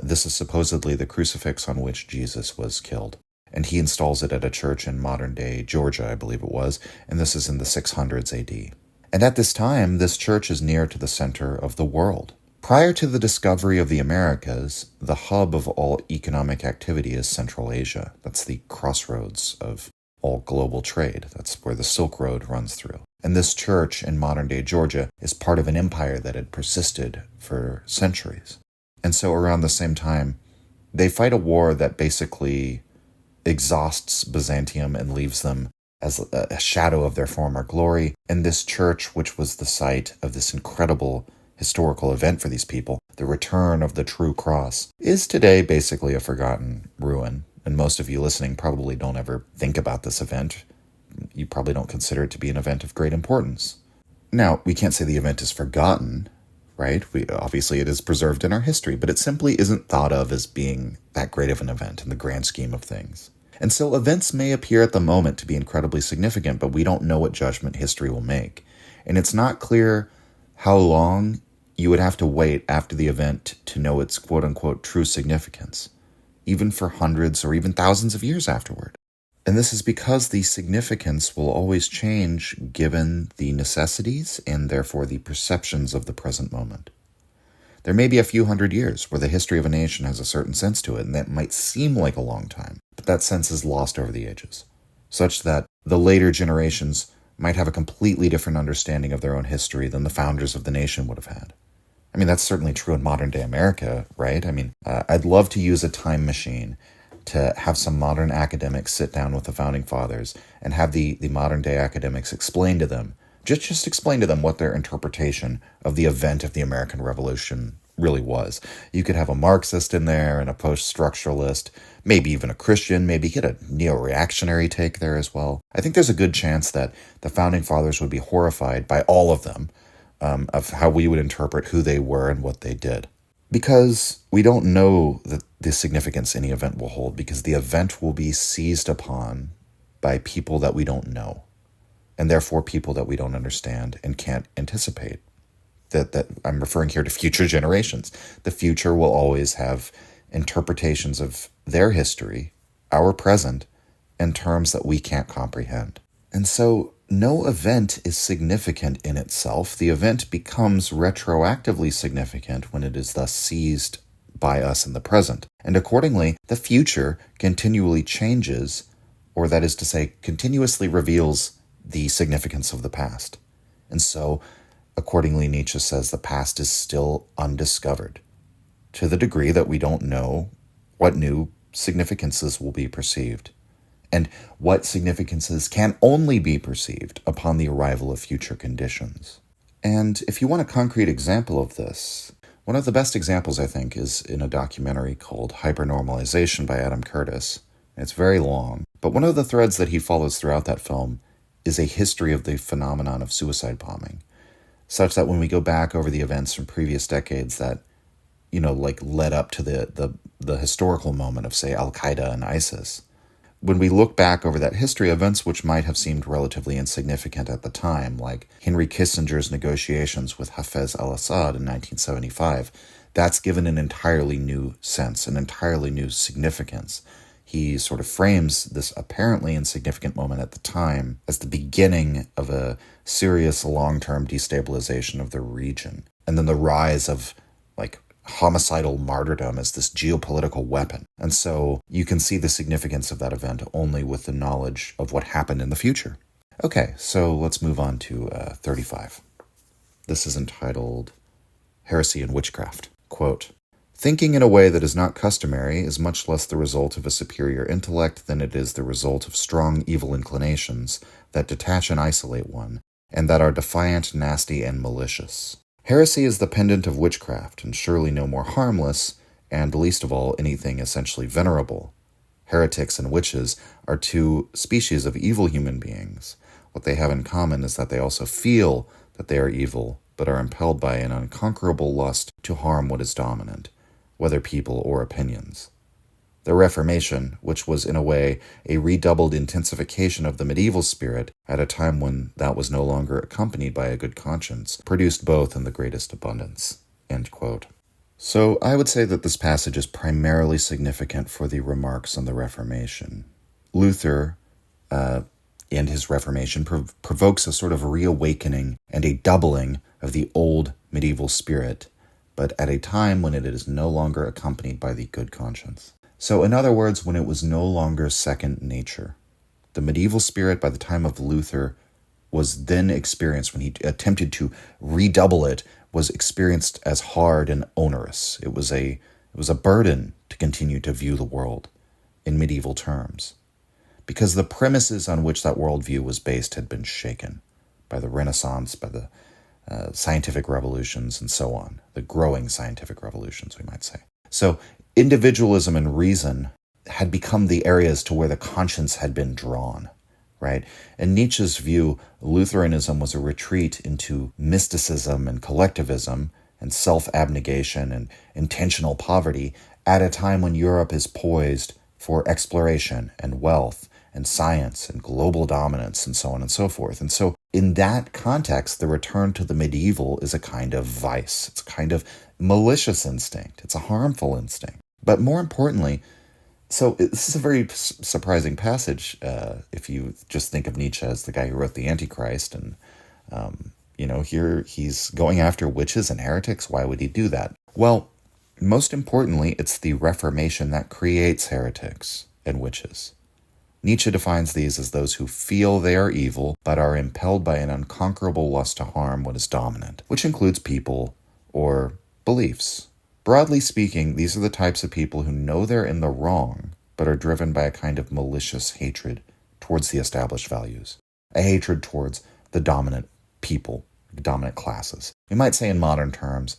This is supposedly the crucifix on which Jesus was killed. And he installs it at a church in modern-day Georgia, I believe it was, and this is in the 600s AD. And at this time, this church is near to the center of the world. Prior to the discovery of the Americas, the hub of all economic activity is Central Asia. That's the crossroads of all global trade. That's where the Silk Road runs through. And this church in modern-day Georgia is part of an empire that had persisted for centuries. And so around the same time, they fight a war that basically exhausts Byzantium and leaves them as a shadow of their former glory. And this church, which was the site of this incredible historical event for these people, the return of the true cross, is today basically a forgotten ruin. And most of you listening probably don't ever think about this event. You probably don't consider it to be an event of great importance. Now, we can't say the event is forgotten, right? Obviously it is preserved in our history, but it simply isn't thought of as being that great of an event in the grand scheme of things. And so events may appear at the moment to be incredibly significant, but we don't know what judgment history will make. And it's not clear how long you would have to wait after the event to know its quote-unquote true significance, even for hundreds or even thousands of years afterward. And this is because the significance will always change given the necessities and therefore the perceptions of the present moment. There may be a few hundred years where the history of a nation has a certain sense to it, and that might seem like a long time, but that sense is lost over the ages, such that the later generations might have a completely different understanding of their own history than the founders of the nation would have had. I mean, that's certainly true in modern-day America, right? I mean, I'd love to use a time machine to have some modern academics sit down with the founding fathers and have the modern-day academics explain to them, just explain to them what their interpretation of the event of the American Revolution really was. You could have a Marxist in there and a post-structuralist, maybe even a Christian, maybe get a neo-reactionary take there as well. I think there's a good chance that the founding fathers would be horrified by all of them, of how we would interpret who they were and what they did. Because we don't know the significance any event will hold, because the event will be seized upon by people that we don't know, and therefore people that we don't understand and can't anticipate. that I'm referring here to future generations. The future will always have interpretations of their history, our present, in terms that we can't comprehend. And so no event is significant in itself. The event becomes retroactively significant when it is thus seized by us in the present. And accordingly, the future continually changes, or that is to say, continuously reveals the significance of the past. And so, accordingly, Nietzsche says the past is still undiscovered, to the degree that we don't know what new significances will be perceived, and what significances can only be perceived upon the arrival of future conditions. And if you want a concrete example of this, one of the best examples, I think, is in a documentary called Hypernormalization by Adam Curtis. It's very long, but one of the threads that he follows throughout that film is a history of the phenomenon of suicide bombing, such that when we go back over the events from previous decades that, like led up to the historical moment of, say, Al-Qaeda and ISIS, when we look back over that history, events which might have seemed relatively insignificant at the time, like Henry Kissinger's negotiations with Hafez al-Assad in 1975, that's given an entirely new sense, an entirely new significance. He sort of frames this apparently insignificant moment at the time as the beginning of a serious long-term destabilization of the region, and then the rise of, homicidal martyrdom as this geopolitical weapon. And so you can see the significance of that event only with the knowledge of what happened in the future. Okay, so let's move on to 35. This is entitled Heresy and Witchcraft. Quote, "Thinking in a way that is not customary is much less the result of a superior intellect than it is the result of strong evil inclinations that detach and isolate one, and that are defiant, nasty, and malicious. Heresy is the pendant of witchcraft, and surely no more harmless, and least of all anything essentially venerable. Heretics and witches are two species of evil human beings. What they have in common is that they also feel that they are evil, but are impelled by an unconquerable lust to harm what is dominant, whether people or opinions. The Reformation, which was in a way a redoubled intensification of the medieval spirit at a time when that was no longer accompanied by a good conscience, produced both in the greatest abundance." End quote. So I would say that this passage is primarily significant for the remarks on the Reformation. Luther, in his Reformation, provokes a sort of reawakening and a doubling of the old medieval spirit, but at a time when it is no longer accompanied by the good conscience. So in other words, when it was no longer second nature. The medieval spirit by the time of Luther was then experienced, when he attempted to redouble it, was experienced as hard and onerous. It was a burden to continue to view the world in medieval terms, because the premises on which that worldview was based had been shaken by the Renaissance, by the scientific revolutions, and so on, the growing scientific revolutions, we might say. So individualism and reason had become the areas to where the conscience had been drawn, right? In Nietzsche's view, Lutheranism was a retreat into mysticism and collectivism and self-abnegation and intentional poverty at a time when Europe is poised for exploration and wealth and science and global dominance and so on and so forth. And so in that context, the return to the medieval is a kind of vice. It's a kind of malicious instinct. It's a harmful instinct. But more importantly, so this is a very surprising passage if you just think of Nietzsche as the guy who wrote the Antichrist. And, here he's going after witches and heretics. Why would he do that? Well, most importantly, it's the Reformation that creates heretics and witches. Nietzsche defines these as those who feel they are evil, but are impelled by an unconquerable lust to harm what is dominant, which includes people or beliefs. Broadly speaking, these are the types of people who know they're in the wrong, but are driven by a kind of malicious hatred towards the established values, a hatred towards the dominant people, the dominant classes. We might say in modern terms,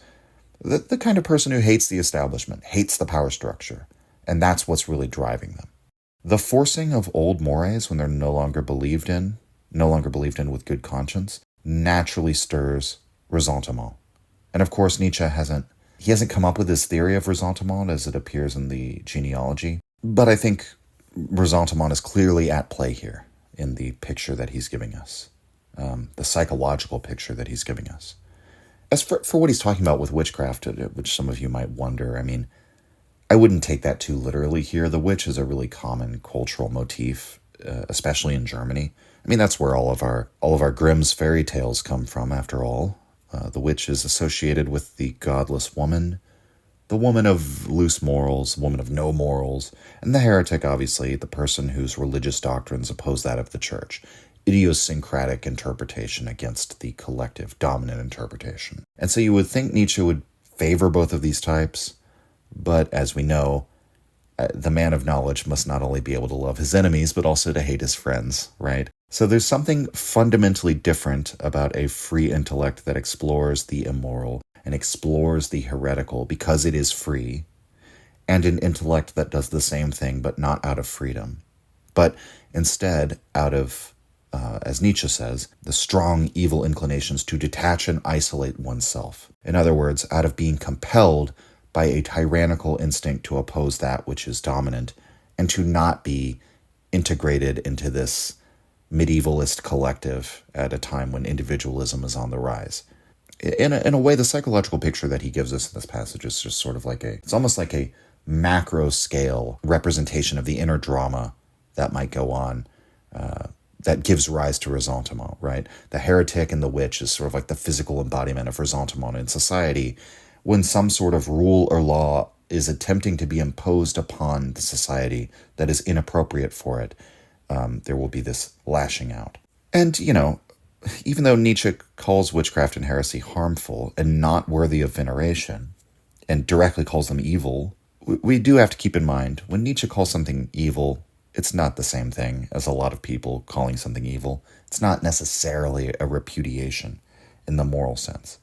the kind of person who hates the establishment, hates the power structure, and that's what's really driving them. The forcing of old mores when they're no longer believed in with good conscience, naturally stirs ressentiment. And of course, Nietzsche hasn't come up with this theory of ressentiment as it appears in the genealogy, but I think ressentiment is clearly at play here in the picture that he's giving us, the psychological picture that he's giving us. As for what he's talking about with witchcraft, which some of you might wonder, I mean, I wouldn't take that too literally here. The witch is a really common cultural motif, especially in Germany. I mean, that's where all of our Grimm's fairy tales come from, after all. The witch is associated with the godless woman, the woman of loose morals, woman of no morals, and the heretic, obviously, the person whose religious doctrines oppose that of the church. Idiosyncratic interpretation against the collective dominant interpretation. And so you would think Nietzsche would favor both of these types, but as we know, the man of knowledge must not only be able to love his enemies, but also to hate his friends, right? So there's something fundamentally different about a free intellect that explores the immoral and explores the heretical because it is free, and an intellect that does the same thing but not out of freedom, but instead out of, as Nietzsche says, the strong evil inclinations to detach and isolate oneself. In other words, out of being compelled by a tyrannical instinct to oppose that which is dominant and to not be integrated into this medievalist collective at a time when individualism is on the rise. In a way, the psychological picture that he gives us in this passage is just sort of it's almost like a macro scale representation of the inner drama that might go on, that gives rise to ressentiment, right? The heretic and the witch is sort of like the physical embodiment of ressentiment in society. When some sort of rule or law is attempting to be imposed upon the society that is inappropriate for it, there will be this lashing out. And, even though Nietzsche calls witchcraft and heresy harmful and not worthy of veneration, and directly calls them evil, we do have to keep in mind, when Nietzsche calls something evil, it's not the same thing as a lot of people calling something evil. It's not necessarily a repudiation in the moral sense.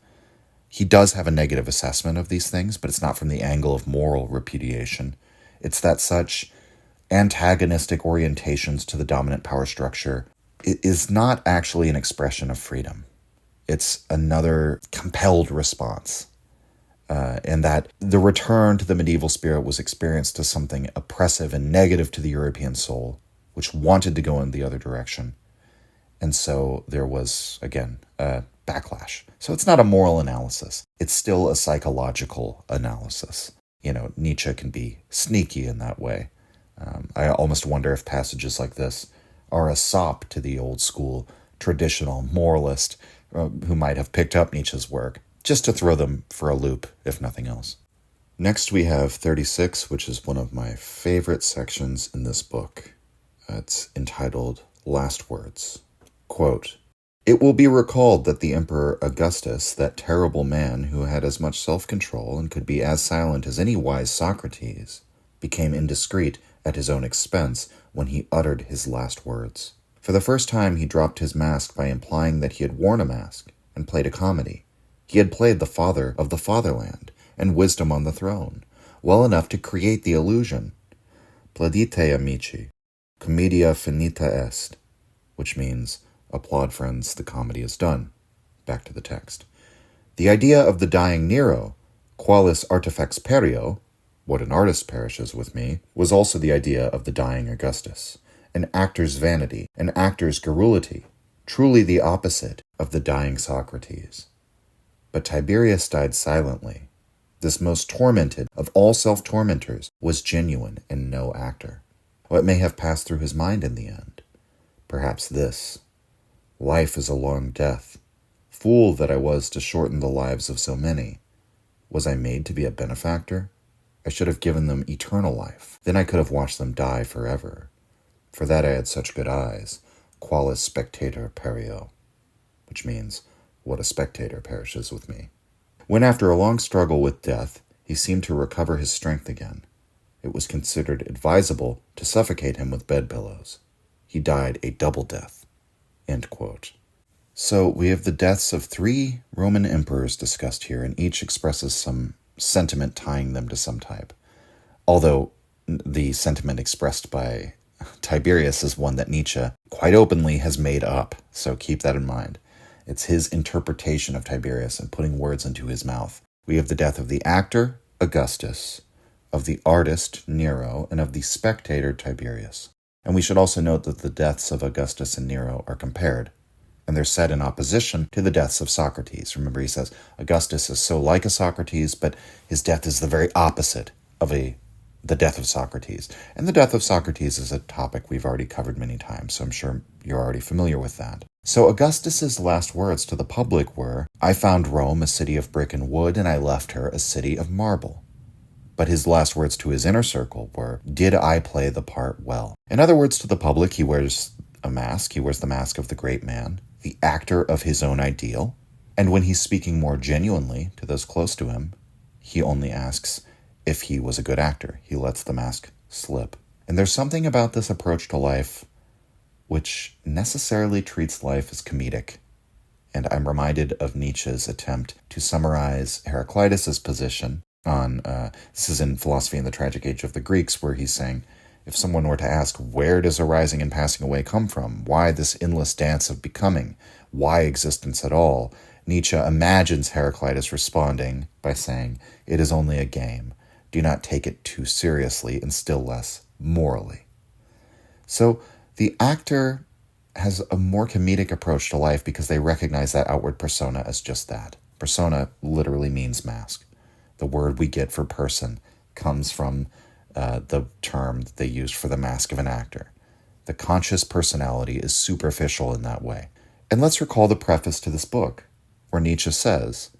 He does have a negative assessment of these things, but it's not from the angle of moral repudiation. It's that such antagonistic orientations to the dominant power structure is not actually an expression of freedom. It's another compelled response. And that the return to the medieval spirit was experienced as something oppressive and negative to the European soul, which wanted to go in the other direction. And so there was, again, a backlash. So it's not a moral analysis. It's still a psychological analysis. Nietzsche can be sneaky in that way. I almost wonder if passages like this are a sop to the old school, traditional moralist who might have picked up Nietzsche's work, just to throw them for a loop, if nothing else. Next we have 36, which is one of my favorite sections in this book. It's entitled Last Words. Quote, "It will be recalled that the Emperor Augustus, that terrible man who had as much self-control and could be as silent as any wise Socrates, became indiscreet at his own expense when he uttered his last words. For the first time he dropped his mask by implying that he had worn a mask and played a comedy. He had played the father of the fatherland and wisdom on the throne, well enough to create the illusion. Plaudite, amici, commedia finita est," which means, applaud friends, the comedy is done. Back to the text. The idea of the dying Nero, qualis artifex perio, what an artist perishes with me, was also the idea of the dying Augustus, an actor's vanity, an actor's garrulity, truly the opposite of the dying Socrates. But Tiberius died silently. This most tormented of all self-tormentors was genuine and no actor. What may have passed through his mind in the end? Perhaps this: life is a long death. Fool that I was to shorten the lives of so many. Was I made to be a benefactor? I should have given them eternal life. Then I could have watched them die forever. For that I had such good eyes, qualis spectator perio, which means, what a spectator perishes with me. When after a long struggle with death, he seemed to recover his strength again, it was considered advisable to suffocate him with bedpillows. He died a double death. End quote. So we have the deaths of 3 Roman emperors discussed here, and each expresses some sentiment tying them to some type. Although the sentiment expressed by Tiberius is one that Nietzsche quite openly has made up, so keep that in mind. It's his interpretation of Tiberius and putting words into his mouth. We have the death of the actor, Augustus, of the artist, Nero, and of the spectator, Tiberius. And we should also note that the deaths of Augustus and Nero are compared. And they're set in opposition to the deaths of Socrates. Remember, he says Augustus is so like a Socrates, but his death is the very opposite of the death of Socrates. And the death of Socrates is a topic we've already covered many times, so I'm sure you're already familiar with that. So Augustus's last words to the public were, "I found Rome a city of brick and wood, and I left her a city of marble." But his last words to his inner circle were, "Did I play the part well?" In other words, to the public, he wears a mask. He wears the mask of the great man, the actor of his own ideal. And when he's speaking more genuinely to those close to him, he only asks if he was a good actor. He lets the mask slip. And there's something about this approach to life which necessarily treats life as comedic. And I'm reminded of Nietzsche's attempt to summarize Heraclitus's position on, this is in Philosophy and the Tragic Age of the Greeks, where he's saying, if someone were to ask, where does arising and passing away come from? Why this endless dance of becoming? Why existence at all? Nietzsche imagines Heraclitus responding by saying, it is only a game. Do not take it too seriously, and still less morally. So the actor has a more comedic approach to life because they recognize that outward persona as just that. Persona literally means mask. The word we get for person comes from the term that they used for the mask of an actor. The conscious personality is superficial in that way. And let's recall the preface to this book, where Nietzsche says,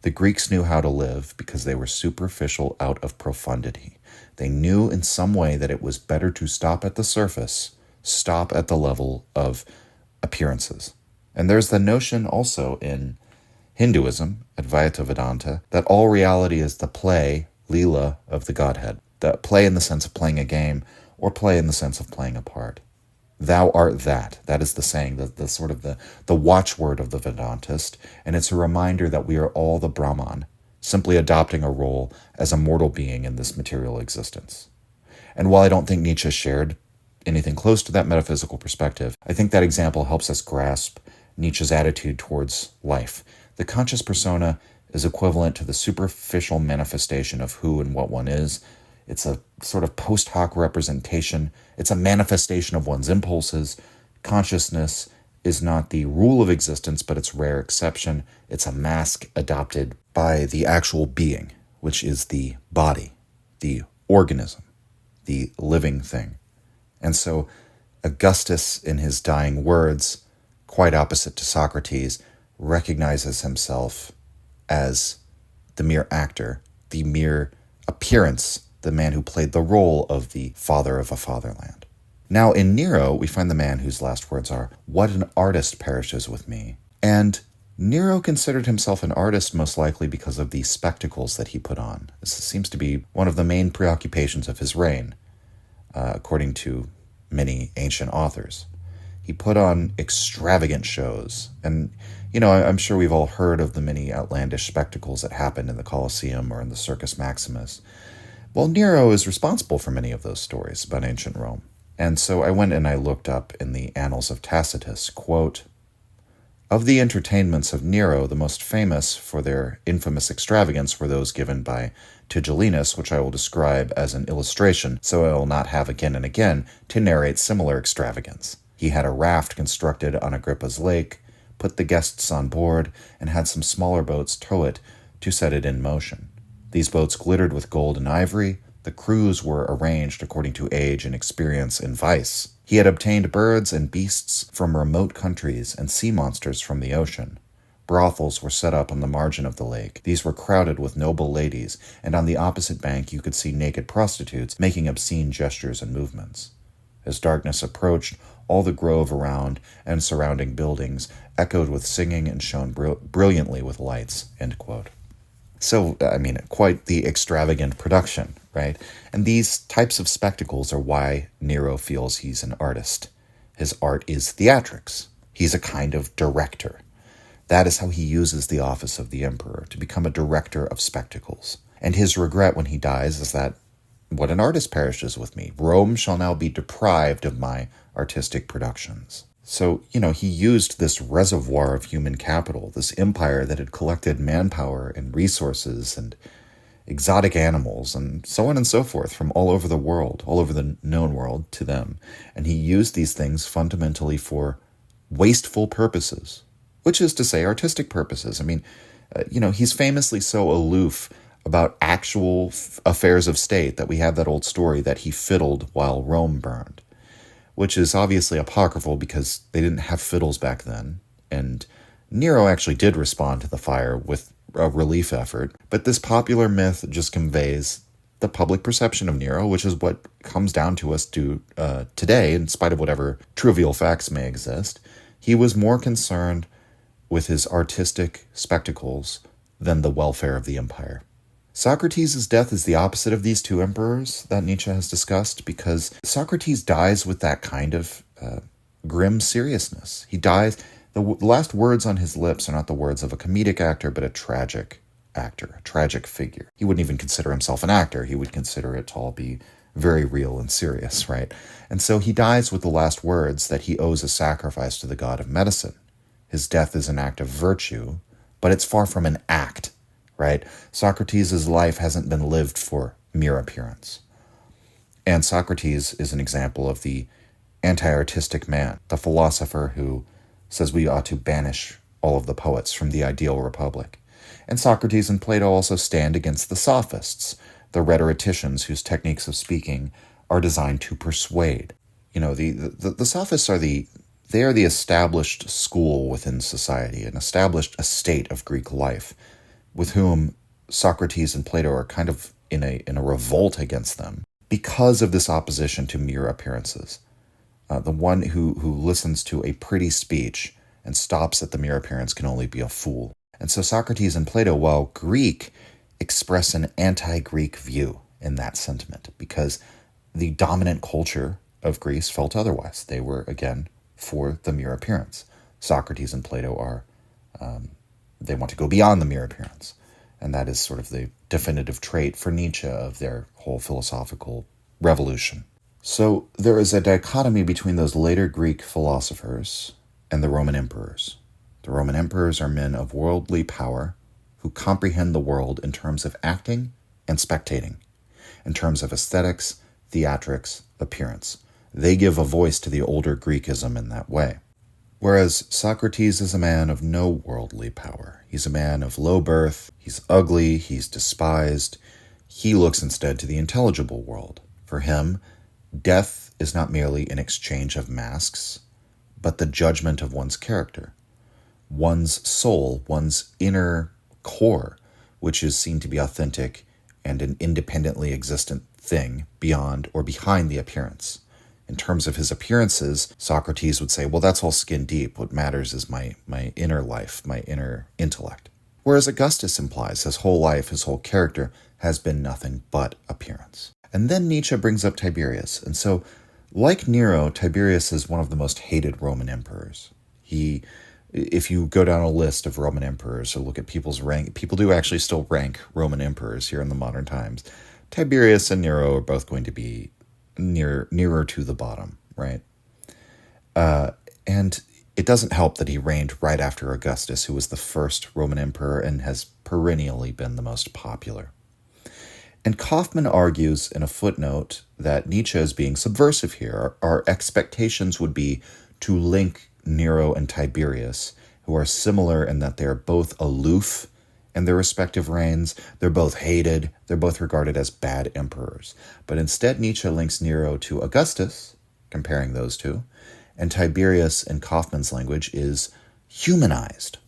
the Greeks knew how to live because they were superficial out of profundity. They knew in some way that it was better to stop at the surface, stop at the level of appearances. And there's the notion also in Hinduism, Advaita Vedanta, that all reality is the play, lila, of the Godhead. The play in the sense of playing a game, or play in the sense of playing a part. Thou art that. That is the saying, the sort of the watchword of the Vedantist, and it's a reminder that we are all the Brahman, simply adopting a role as a mortal being in this material existence. And while I don't think Nietzsche shared anything close to that metaphysical perspective, I think that example helps us grasp Nietzsche's attitude towards life. The conscious persona is equivalent to the superficial manifestation of who and what one is. It's a sort of post hoc representation. It's a manifestation of one's impulses. Consciousness is not the rule of existence, but its rare exception. It's a mask adopted by the actual being, which is the body, the organism, the living thing. And so Augustus, in his dying words, quite opposite to Socrates, recognizes himself as the mere actor, the mere appearance, the man who played the role of the father of a fatherland. Now in Nero, we find the man whose last words are, "What an artist perishes with me." And Nero considered himself an artist most likely because of the spectacles that he put on. This seems to be one of the main preoccupations of his reign, according to many ancient authors. He put on extravagant shows. And, I'm sure we've all heard of the many outlandish spectacles that happened in the Colosseum or in the Circus Maximus. Well, Nero is responsible for many of those stories about ancient Rome. And so I went and I looked up in the Annals of Tacitus, quote, "Of the entertainments of Nero, the most famous for their infamous extravagance were those given by Tigellinus, which I will describe as an illustration, so I will not have again and again to narrate similar extravagance. He had a raft constructed on Agrippa's lake, put the guests on board, and had some smaller boats tow it to set it in motion. These boats glittered with gold and ivory. The crews were arranged according to age and experience in vice. He had obtained birds and beasts from remote countries and sea monsters from the ocean. Brothels were set up on the margin of the lake. These were crowded with noble ladies, and on the opposite bank you could see naked prostitutes making obscene gestures and movements. As darkness approached, all the grove around and surrounding buildings echoed with singing and shone brilliantly with lights." End quote. So, quite the extravagant production, right? And these types of spectacles are why Nero feels he's an artist. His art is theatrics. He's a kind of director. That is how he uses the office of the emperor, to become a director of spectacles. And his regret when he dies is that, what an artist perishes with me. Rome shall now be deprived of my artistic productions. So, he used this reservoir of human capital, this empire that had collected manpower and resources and exotic animals and so on and so forth from all over the world, all over the known world to them. And he used these things fundamentally for wasteful purposes, which is to say artistic purposes. I mean, he's famously so aloof about actual affairs of state that we have that old story that he fiddled while Rome burned, which is obviously apocryphal because they didn't have fiddles back then. And Nero actually did respond to the fire with a relief effort. But this popular myth just conveys the public perception of Nero, which is what comes down to us today, in spite of whatever trivial facts may exist. He was more concerned with his artistic spectacles than the welfare of the empire. Socrates' death is the opposite of these two emperors that Nietzsche has discussed, because Socrates dies with that kind of grim seriousness. He dies, the last words on his lips are not the words of a comedic actor, but a tragic actor, a tragic figure. He wouldn't even consider himself an actor. He would consider it to all be very real and serious, right? And so he dies with the last words that he owes a sacrifice to the god of medicine. His death is an act of virtue, but it's far from an act, right? Socrates' life hasn't been lived for mere appearance. And Socrates is an example of the anti-artistic man, the philosopher who says we ought to banish all of the poets from the ideal republic. And Socrates and Plato also stand against the sophists, the rhetoricians whose techniques of speaking are designed to persuade. The sophists are the established school within society, an established estate of Greek life, with whom Socrates and Plato are kind of in a revolt against them because of this opposition to mere appearances. The one who listens to a pretty speech and stops at the mere appearance can only be a fool. And so Socrates and Plato, while Greek, express an anti-Greek view in that sentiment, because the dominant culture of Greece felt otherwise. They were, again, for the mere appearance. Socrates and Plato are, they want to go beyond the mere appearance. And that is sort of the definitive trait for Nietzsche of their whole philosophical revolution. So there is a dichotomy between those later Greek philosophers and the Roman emperors. The Roman emperors are men of worldly power who comprehend the world in terms of acting and spectating, in terms of aesthetics, theatrics, appearance. They give a voice to the older Greekism in that way. Whereas Socrates is a man of no worldly power. He's a man of low birth, he's ugly, he's despised. He looks instead to the intelligible world. For him, death is not merely an exchange of masks, but the judgment of one's character, one's soul, one's inner core, which is seen to be authentic and an independently existent thing beyond or behind the appearance. In terms of his appearances, Socrates would say, well, that's all skin deep. What matters is my inner life, my inner intellect. Whereas Augustus implies his whole life, his whole character, has been nothing but appearance. And then Nietzsche brings up Tiberius. And so, like Nero, Tiberius is one of the most hated Roman emperors. If you go down a list of Roman emperors or look at people's rank, people do actually still rank Roman emperors here in the modern times. Tiberius and Nero are both going to be nearer to the bottom, right? And it doesn't help that he reigned right after Augustus, who was the first Roman emperor and has perennially been the most popular. And Kaufmann argues in a footnote that Nietzsche is being subversive here. Our expectations would be to link Nero and Tiberius, who are similar in that they're both aloof in their respective reigns. They're both hated. They're both regarded as bad emperors. But instead, Nietzsche links Nero to Augustus, comparing those two, and Tiberius, in Kaufmann's language, is humanized.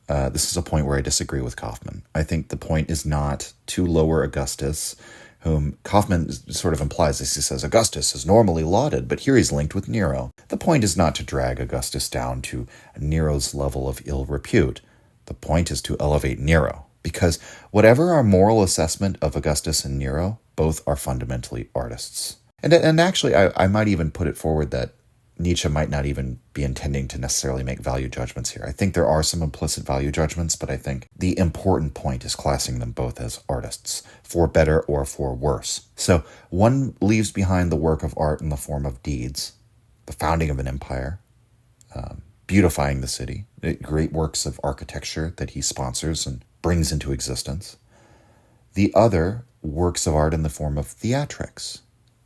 This is a point where I disagree with Kaufmann. I think the point is not to lower Augustus, whom Kaufmann sort of implies this. He says Augustus is normally lauded, but here he's linked with Nero. The point is not to drag Augustus down to Nero's level of ill repute. The point is to elevate Nero, because whatever our moral assessment of Augustus and Nero, both are fundamentally artists. And actually, I might even put it forward that Nietzsche might not even be intending to necessarily make value judgments here. I think there are some implicit value judgments, but I think the important point is classing them both as artists, for better or for worse. So one leaves behind the work of art in the form of deeds, the founding of an empire, beautifying the city, great works of architecture that he sponsors and brings into existence. The other, works of art in the form of theatrics,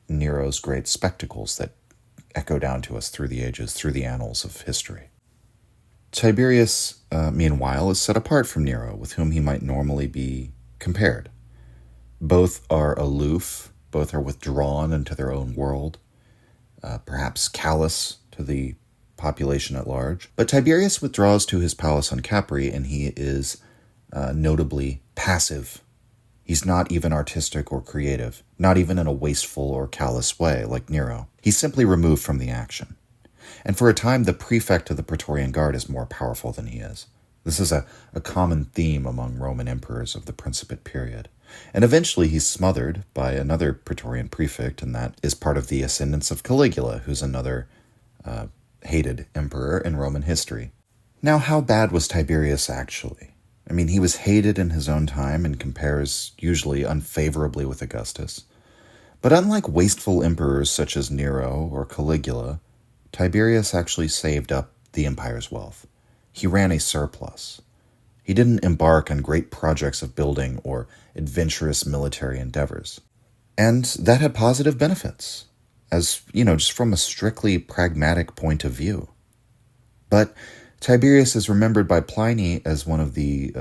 Nero's great spectacles that echo down to us through the ages, through the annals of history. Tiberius, meanwhile, is set apart from Nero, with whom he might normally be compared. Both are aloof, both are withdrawn into their own world, perhaps callous to the population at large. But Tiberius withdraws to his palace on Capri, and he is notably passive. He's not even artistic or creative, not even in a wasteful or callous way like Nero. He's simply removed from the action. And for a time, the prefect of the Praetorian Guard is more powerful than he is. This is a common theme among Roman emperors of the Principate period. And eventually he's smothered by another Praetorian prefect, and that is part of the ascendance of Caligula, who's another hated emperor in Roman history. Now, how bad was Tiberius actually? I mean, he was hated in his own time and compares usually unfavorably with Augustus. But unlike wasteful emperors such as Nero or Caligula, Tiberius actually saved up the empire's wealth. He ran a surplus. He didn't embark on great projects of building or adventurous military endeavors. And that had positive benefits, as, just from a strictly pragmatic point of view. But Tiberius is remembered by Pliny as one of the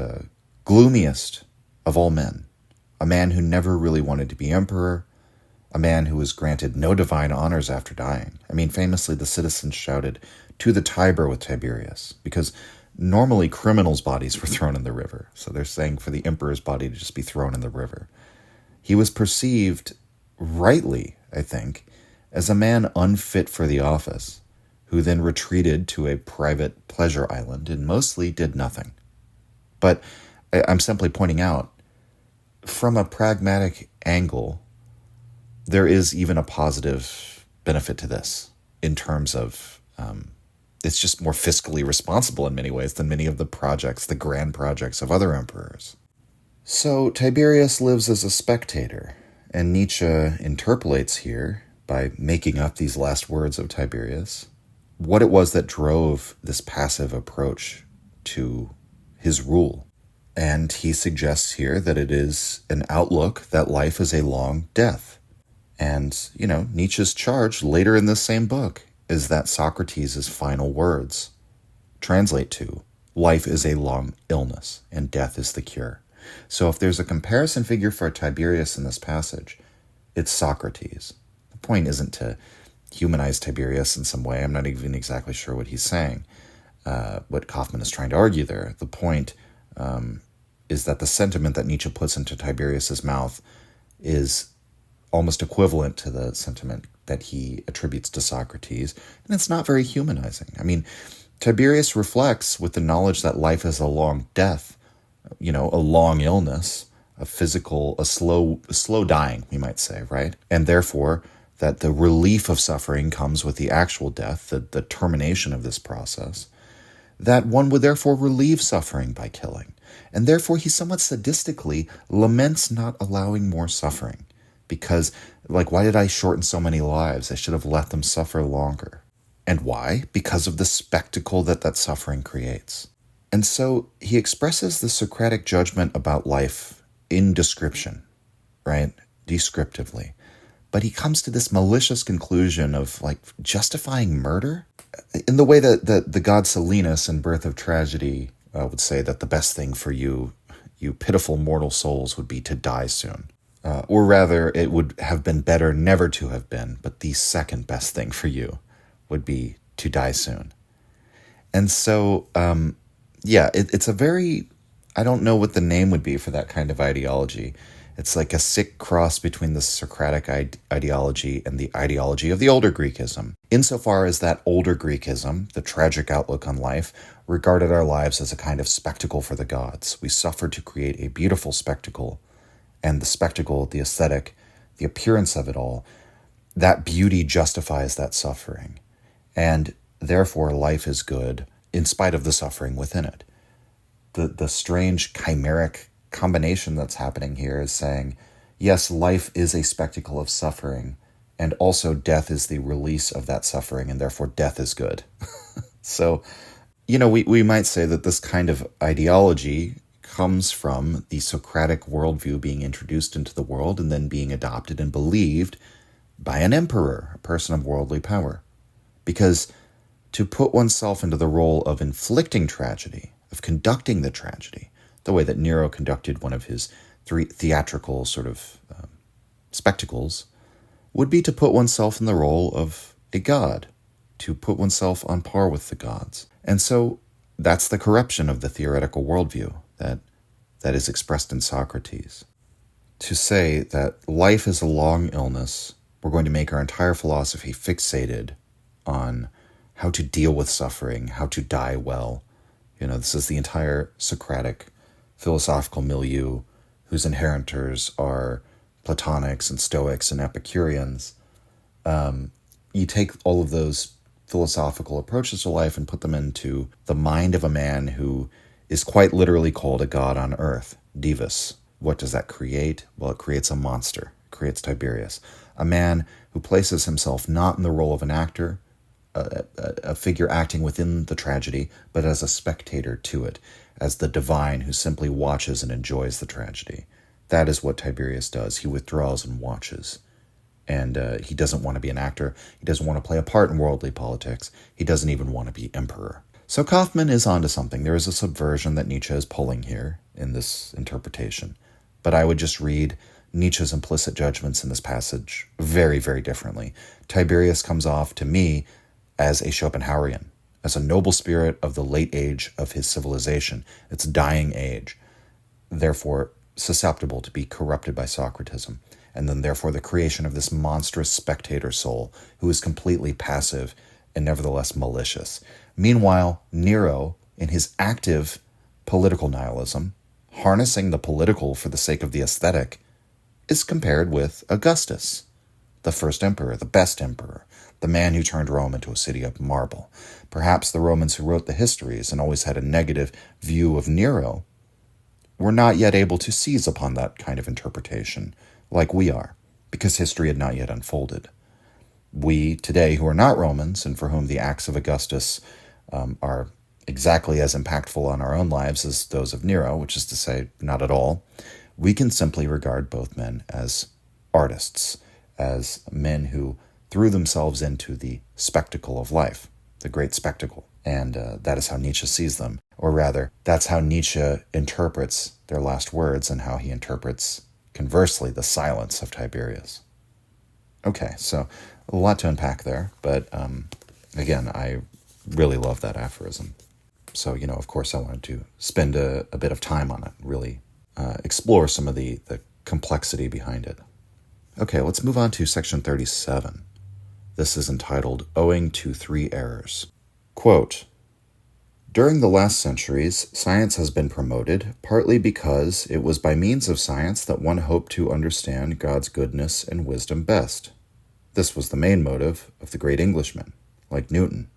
gloomiest of all men, a man who never really wanted to be emperor, a man who was granted no divine honors after dying. I mean, famously, the citizens shouted, "To the Tiber with Tiberius," because normally criminals' bodies were thrown in the river. So they're saying for the emperor's body to just be thrown in the river. He was perceived, rightly, I think, as a man unfit for the office, who then retreated to a private pleasure island and mostly did nothing. But I'm simply pointing out, from a pragmatic angle, there is even a positive benefit to this in terms of it's just more fiscally responsible in many ways than many of the projects, the grand projects of other emperors. So Tiberius lives as a spectator, and Nietzsche interpolates here, by making up these last words of Tiberius, what it was that drove this passive approach to his rule. And he suggests here that it is an outlook that life is a long death. And, Nietzsche's charge later in this same book is that Socrates' final words translate to, life is a long illness and death is the cure. So if there's a comparison figure for Tiberius in this passage, it's Socrates. The point isn't to humanize Tiberius in some way. I'm not even exactly sure what he's saying, what Kaufman is trying to argue there. The point is that the sentiment that Nietzsche puts into Tiberius's mouth is almost equivalent to the sentiment that he attributes to Socrates, and it's not very humanizing. I mean, Tiberius reflects with the knowledge that life is a long death, a long illness, a slow dying, we might say, right? And therefore, that the relief of suffering comes with the actual death, the termination of this process, that one would therefore relieve suffering by killing. And therefore, he somewhat sadistically laments not allowing more suffering. Because, why did I shorten so many lives? I should have let them suffer longer. And why? Because of the spectacle that suffering creates. And so he expresses the Socratic judgment about life in description, right? Descriptively. But he comes to this malicious conclusion of, justifying murder? In the way that the god Silenus in Birth of Tragedy would say that the best thing for you pitiful mortal souls, would be to die soon. Or rather, it would have been better never to have been, but the second best thing for you would be to die soon. And so, it's a very, I don't know what the name would be for that kind of ideology. It's like a sick cross between the Socratic ideology and the ideology of the older Greekism. Insofar as that older Greekism, the tragic outlook on life, regarded our lives as a kind of spectacle for the gods. We suffered to create a beautiful spectacle, and the spectacle, the aesthetic, the appearance of it all, that beauty justifies that suffering. And therefore, life is good in spite of the suffering within it. The strange chimeric combination that's happening here is saying, yes, life is a spectacle of suffering, and also death is the release of that suffering, and therefore death is good. So, we might say that this kind of ideology comes from the Socratic worldview being introduced into the world and then being adopted and believed by an emperor, a person of worldly power. Because to put oneself into the role of inflicting tragedy, of conducting the tragedy, the way that Nero conducted one of his three theatrical sort of spectacles, would be to put oneself in the role of a god, to put oneself on par with the gods. And so that's the corruption of the theoretical worldview that is expressed in Socrates. To say that life is a long illness, we're going to make our entire philosophy fixated on how to deal with suffering, how to die well. This is the entire Socratic philosophical milieu, whose inheritors are Platonics and Stoics and Epicureans. You take all of those philosophical approaches to life and put them into the mind of a man who is quite literally called a god on earth, Divus. What does that create? Well, it creates a monster. It creates Tiberius, a man who places himself not in the role of an actor, a figure acting within the tragedy, but as a spectator to it, as the divine who simply watches and enjoys the tragedy. That is what Tiberius does. He withdraws and watches. And he doesn't want to be an actor. He doesn't want to play a part in worldly politics. He doesn't even want to be emperor. So Kaufmann is onto something. There is a subversion that Nietzsche is pulling here in this interpretation. But I would just read Nietzsche's implicit judgments in this passage very, very differently. Tiberius comes off to me as a Schopenhauerian, as a noble spirit of the late age of his civilization, its dying age, therefore susceptible to be corrupted by Socratism, and then therefore the creation of this monstrous spectator soul who is completely passive and nevertheless malicious. Meanwhile, Nero, in his active political nihilism, harnessing the political for the sake of the aesthetic, is compared with Augustus, the first emperor, the best emperor, the man who turned Rome into a city of marble. Perhaps the Romans who wrote the histories and always had a negative view of Nero were not yet able to seize upon that kind of interpretation like we are, because history had not yet unfolded. We today, who are not Romans and for whom the acts of Augustus are exactly as impactful on our own lives as those of Nero, which is to say, not at all, we can simply regard both men as artists, as men who threw themselves into the spectacle of life, the great spectacle. And that is how Nietzsche sees them. Or rather, that's how Nietzsche interprets their last words and how he interprets, conversely, the silence of Tiberius. Okay, so a lot to unpack there, but again, I really love that aphorism. So, of course, I wanted to spend a bit of time on it, really explore some of the complexity behind it. Okay, let's move on to section 37. This is entitled, Owing to Three Errors. Quote, during the last centuries, science has been promoted, partly because it was by means of science that one hoped to understand God's goodness and wisdom best. This was the main motive of the great Englishmen, like Newton.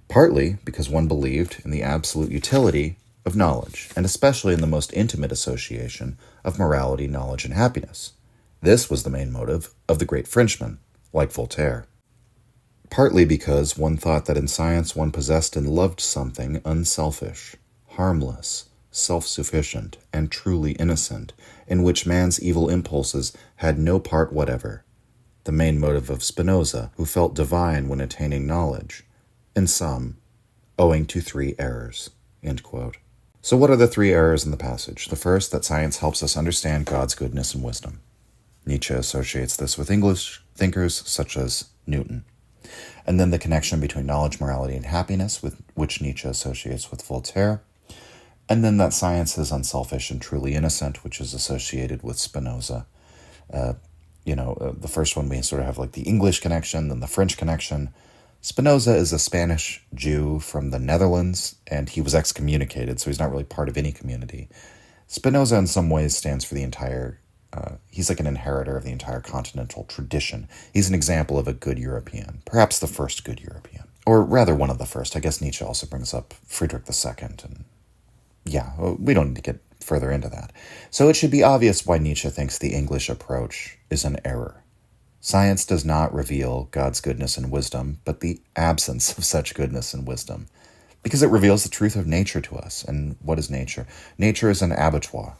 Partly because one believed in the absolute utility of knowledge, and especially in the most intimate association of morality, knowledge, and happiness. This was the main motive of the great Frenchmen, like Voltaire. Partly because one thought that in science one possessed and loved something unselfish, harmless, self-sufficient, and truly innocent, in which man's evil impulses had no part whatever. The main motive of Spinoza, who felt divine when attaining knowledge. In sum, owing to three errors. End quote. So what are the three errors in the passage? The first, that science helps us understand God's goodness and wisdom. Nietzsche associates this with English thinkers such as Newton. And then the connection between knowledge, morality, and happiness, with which Nietzsche associates with Voltaire. And then that science is unselfish and truly innocent, which is associated with Spinoza. The first one we sort of have like the English connection, then the French connection. Spinoza is a Spanish Jew from the Netherlands, and he was excommunicated, so he's not really part of any community. Spinoza in some ways stands for the entire, he's like an inheritor of the entire continental tradition. He's an example of a good European, perhaps the first good European. Or rather one of the first. I guess Nietzsche also brings up Friedrich II, and yeah, we don't need to get further into that. So it should be obvious why Nietzsche thinks the English approach is an error. Science does not reveal God's goodness and wisdom, but the absence of such goodness and wisdom, because it reveals the truth of nature to us. And what is nature? Nature is an abattoir.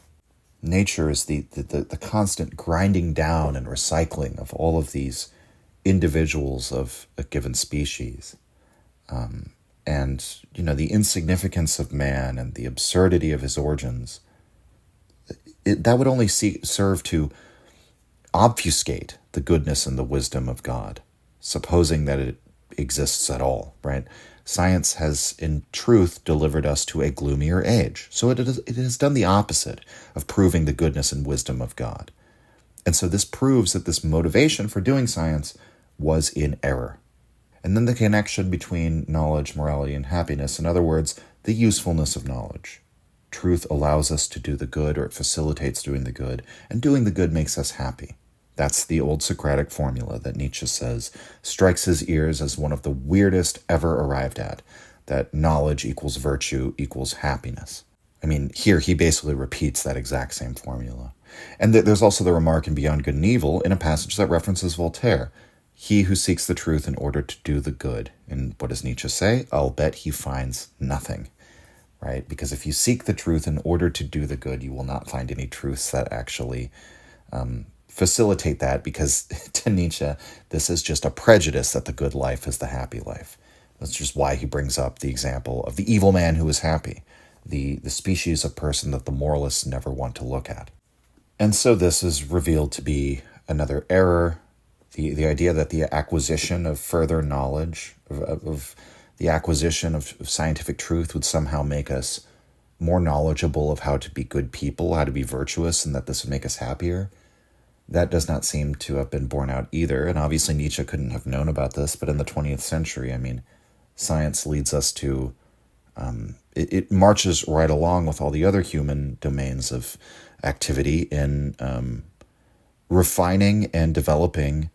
Nature is the constant grinding down and recycling of all of these individuals of a given species. and, the insignificance of man and the absurdity of his origins, that would only serve to obfuscate the goodness and the wisdom of God, supposing that it exists at all, right? Science has, in truth, delivered us to a gloomier age. So it has done the opposite of proving the goodness and wisdom of God. And so this proves that this motivation for doing science was in error. And then the connection between knowledge, morality, and happiness. In other words, the usefulness of knowledge. Truth allows us to do the good, or it facilitates doing the good, and doing the good makes us happy. That's the old Socratic formula that Nietzsche says strikes his ears as one of the weirdest ever arrived at, that knowledge equals virtue equals happiness. I mean, here he basically repeats that exact same formula. And there's also the remark in Beyond Good and Evil in a passage that references Voltaire. He who seeks the truth in order to do the good. And what does Nietzsche say? I'll bet he finds nothing, right? Because if you seek the truth in order to do the good, you will not find any truths that actually facilitate that, because to Nietzsche, this is just a prejudice that the good life is the happy life. That's just why he brings up the example of the evil man who is happy, the species of person that the moralists never want to look at. And so this is revealed to be another error, the idea that the acquisition of further knowledge, of the acquisition of scientific truth would somehow make us more knowledgeable of how to be good people, how to be virtuous, and that this would make us happier. That does not seem to have been borne out either. And obviously Nietzsche couldn't have known about this, but in the 20th century, I mean, science leads us to, it marches right along with all the other human domains of activity in refining and developing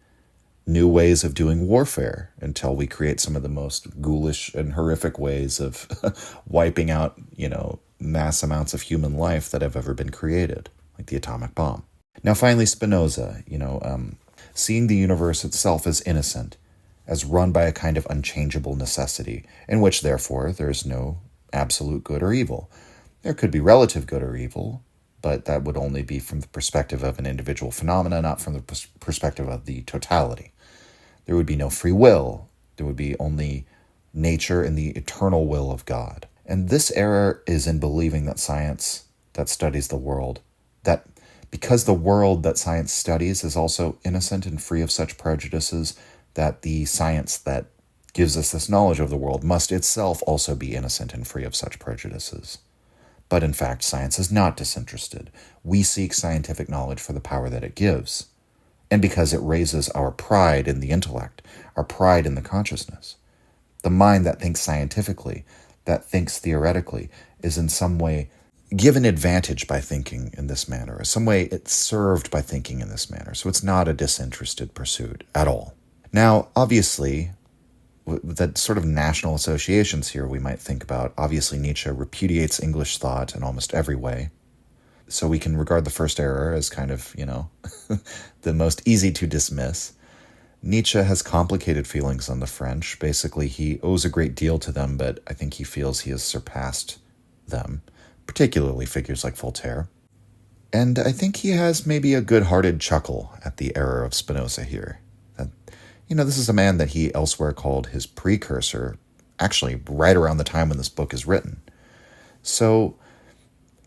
new ways of doing warfare until we create some of the most ghoulish and horrific ways of wiping out, mass amounts of human life that have ever been created, like the atomic bomb. Now, finally, Spinoza, seeing the universe itself as innocent, as run by a kind of unchangeable necessity, in which, therefore, there is no absolute good or evil. There could be relative good or evil, but that would only be from the perspective of an individual phenomena, not from the perspective of the totality. There would be no free will. There would be only nature and the eternal will of God. And this error is in believing that science that studies the world, that because the world that science studies is also innocent and free of such prejudices, that the science that gives us this knowledge of the world must itself also be innocent and free of such prejudices. But in fact, science is not disinterested. We seek scientific knowledge for the power that it gives, and because it raises our pride in the intellect, our pride in the consciousness. The mind that thinks scientifically, that thinks theoretically, is in some way given advantage by thinking in this manner, in some way it's served by thinking in this manner. So it's not a disinterested pursuit at all. Now, obviously, that sort of national associations here we might think about. Obviously, Nietzsche repudiates English thought in almost every way. So we can regard the first error as kind of, the most easy to dismiss. Nietzsche has complicated feelings on the French. Basically, he owes a great deal to them, but I think he feels he has surpassed them, particularly figures like Voltaire. And I think he has maybe a good-hearted chuckle at the error of Spinoza here. That, this is a man that he elsewhere called his precursor, actually right around the time when this book is written. So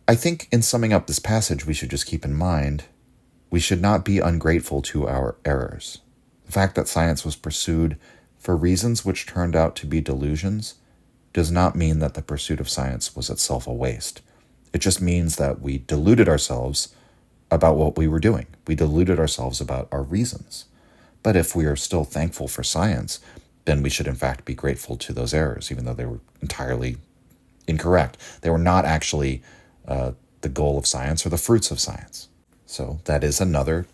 I think in summing up this passage, we should just keep in mind, we should not be ungrateful to our errors. The fact that science was pursued for reasons which turned out to be delusions does not mean that the pursuit of science was itself a waste. It just means that we deluded ourselves about what we were doing. We deluded ourselves about our reasons. But if we are still thankful for science, then we should in fact be grateful to those errors, even though they were entirely incorrect. They were not actually the goal of science or the fruits of science. So that is another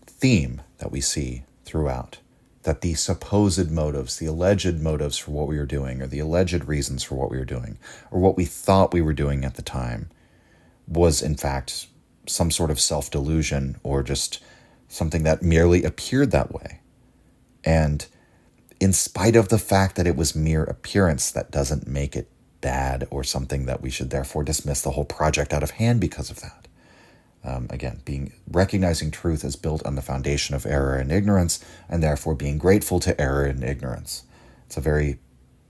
theme that we see throughout, that the supposed motives, the alleged motives for what we were doing, or the alleged reasons for what we were doing, or what we thought we were doing at the time, was in fact some sort of self-delusion or just something that merely appeared that way. And in spite of the fact that it was mere appearance, that doesn't make it bad or something that we should therefore dismiss the whole project out of hand because of that. Again, recognizing truth is built on the foundation of error and ignorance, and therefore being grateful to error and ignorance. It's a very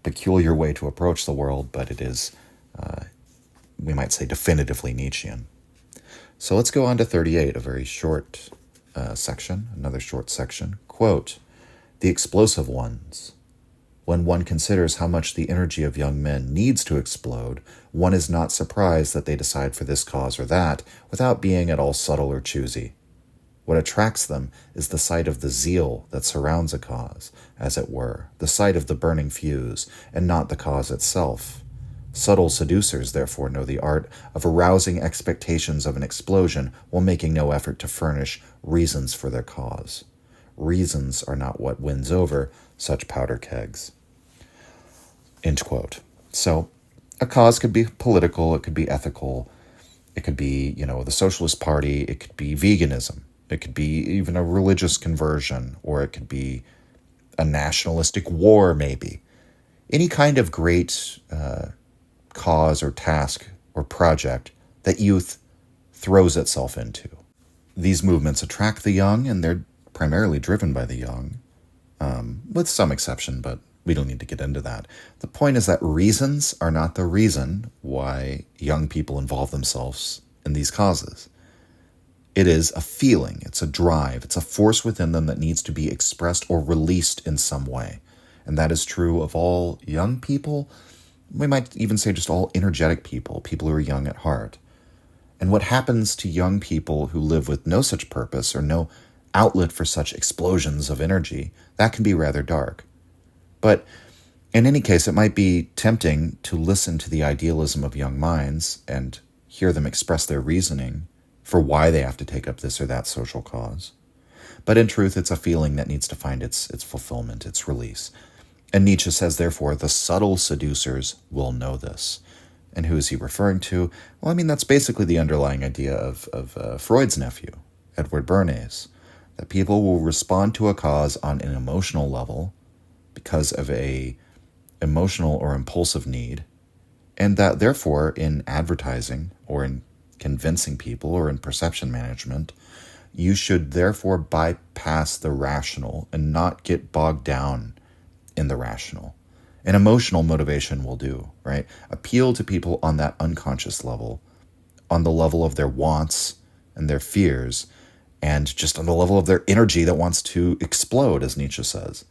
peculiar way to approach the world, but it is, we might say, definitively Nietzschean. So let's go on to 38, a very short section, another short section. Quote, "The explosive ones. When one considers how much the energy of young men needs to explode, one is not surprised that they decide for this cause or that without being at all subtle or choosy. What attracts them is the sight of the zeal that surrounds a cause, as it were, the sight of the burning fuse, and not the cause itself. Subtle seducers, therefore, know the art of arousing expectations of an explosion while making no effort to furnish reasons for their cause. Reasons are not what wins over such powder kegs." End quote. So a cause could be political, it could be ethical, it could be, the Socialist Party, it could be veganism, it could be even a religious conversion, or it could be a nationalistic war, maybe. Any kind of great cause or task or project that youth throws itself into. These movements attract the young, and they're primarily driven by the young, with some exception, but we don't need to get into that. The point is that reasons are not the reason why young people involve themselves in these causes. It is a feeling, it's a drive, it's a force within them that needs to be expressed or released in some way. And that is true of all young people. We might even say just all energetic people, people who are young at heart. And what happens to young people who live with no such purpose or no outlet for such explosions of energy, that can be rather dark. But in any case, it might be tempting to listen to the idealism of young minds and hear them express their reasoning for why they have to take up this or that social cause. But in truth, it's a feeling that needs to find its fulfillment, its release. And Nietzsche says, therefore, the subtle seducers will know this. And who is he referring to? Well, that's basically the underlying idea of Freud's nephew, Edward Bernays, that people will respond to a cause on an emotional level because of a emotional or impulsive need, and that therefore in advertising or in convincing people or in perception management, you should therefore bypass the rational and not get bogged down in the rational. An emotional motivation will do, right? Appeal to people on that unconscious level, on the level of their wants and their fears, and just on the level of their energy that wants to explode, as Nietzsche says.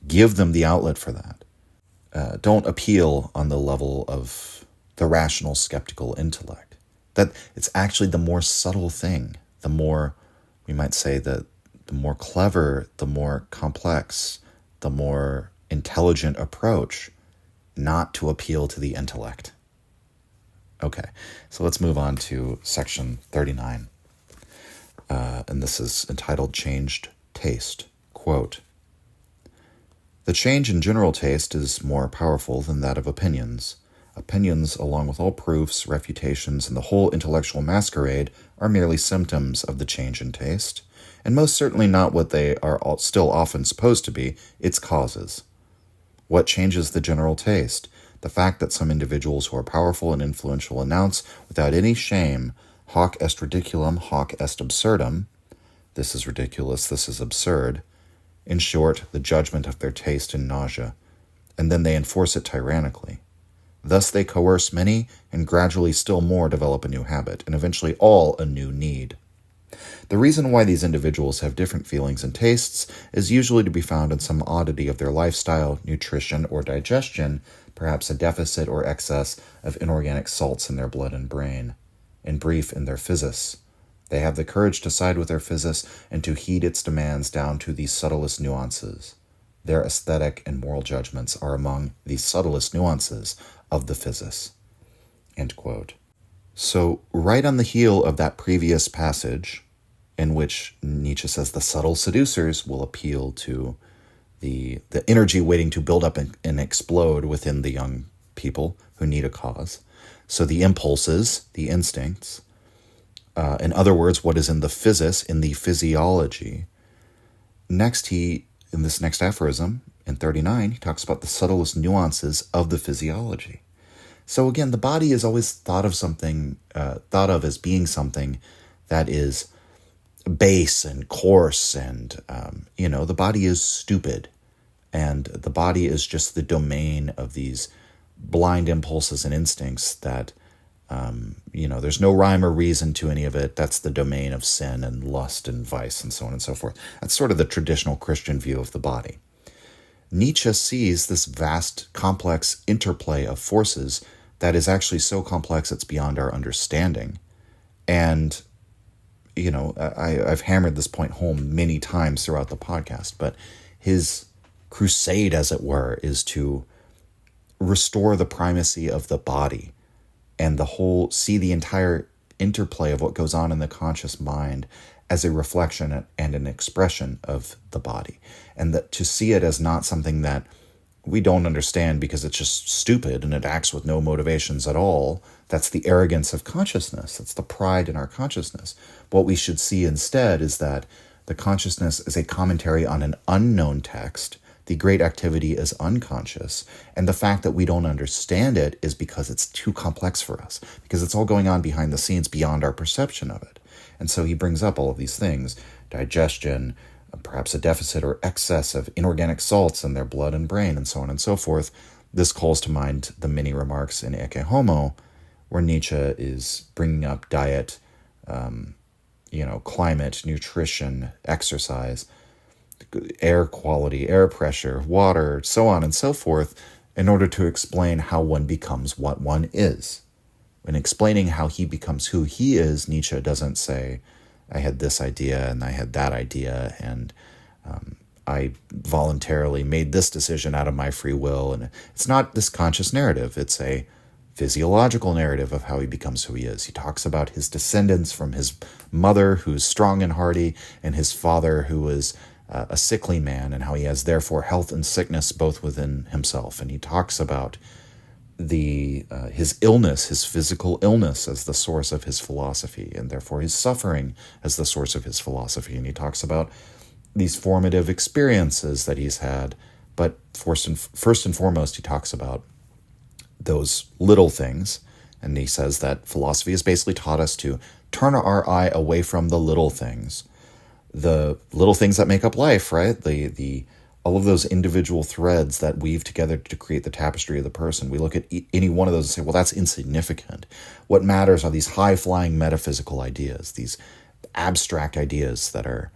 Give them the outlet for that. Don't appeal on the level of the rational, skeptical intellect. That it's actually the more subtle thing, the more, we might say, the more clever, the more complex, the more intelligent approach, not to appeal to the intellect. Okay, so let's move on to section 39. And this is entitled Changed Taste. Quote, "The change in general taste is more powerful than that of opinions. Opinions, along with all proofs, refutations, and the whole intellectual masquerade, are merely symptoms of the change in taste, and most certainly not what they are still often supposed to be, its causes. What changes the general taste? The fact that some individuals who are powerful and influential announce, without any shame, hoc est ridiculum, hoc est absurdum, this is ridiculous, this is absurd, in short, the judgment of their taste and nausea, and then they enforce it tyrannically. Thus they coerce many, and gradually still more develop a new habit, and eventually all a new need. The reason why these individuals have different feelings and tastes is usually to be found in some oddity of their lifestyle, nutrition, or digestion, perhaps a deficit or excess of inorganic salts in their blood and brain. In brief, in their physis. They have the courage to side with their physis and to heed its demands down to the subtlest nuances. Their aesthetic and moral judgments are among the subtlest nuances of the physis." End quote. So, right on the heel of that previous passage, in which Nietzsche says the subtle seducers will appeal to the energy waiting to build up and explode within the young people who need a cause. So the impulses, the instincts, in other words, what is in the physis, in the physiology. Next, in this next aphorism, in 39, he talks about the subtlest nuances of the physiology. So again, the body is always thought of as being something that is base and coarse, and the body is stupid. And the body is just the domain of these blind impulses and instincts that, there's no rhyme or reason to any of it. That's the domain of sin and lust and vice and so on and so forth. That's sort of the traditional Christian view of the body. Nietzsche sees this vast, complex interplay of forces that is actually so complex it's beyond our understanding. And, I've hammered this point home many times throughout the podcast, but his crusade, as it were, is to restore the primacy of the body and see the entire interplay of what goes on in the conscious mind as a reflection and an expression of the body. And that to see it as not something that we don't understand because it's just stupid and it acts with no motivations at all. That's the arrogance of consciousness. That's the pride in our consciousness. What we should see instead is that the consciousness is a commentary on an unknown text. The great activity is unconscious. And the fact that we don't understand it is because it's too complex for us, because it's all going on behind the scenes beyond our perception of it. And so he brings up all of these things: digestion, perhaps a deficit or excess of inorganic salts in their blood and brain, and so on and so forth. This calls to mind the many remarks in Ecce Homo, where Nietzsche is bringing up diet, climate, nutrition, exercise, air quality, air pressure, water, so on and so forth, in order to explain how one becomes what one is. In explaining how he becomes who he is, Nietzsche doesn't say, I had this idea and I had that idea, and I voluntarily made this decision out of my free will. And it's not this conscious narrative. It's a physiological narrative of how he becomes who he is. He talks about his descendants from his mother, who's strong and hardy, and his father, who was a sickly man, and how he has therefore health and sickness both within himself. And he talks about his illness, his physical illness, as the source of his philosophy, and therefore his suffering as the source of his philosophy. And he talks about these formative experiences that he's had, but first and foremost, he talks about those little things. And he says that philosophy has basically taught us to turn our eye away from the little things that make up life, right? All of those individual threads that weave together to create the tapestry of the person. We look at any one of those and say, well, that's insignificant. What matters are these high-flying metaphysical ideas, these abstract ideas that are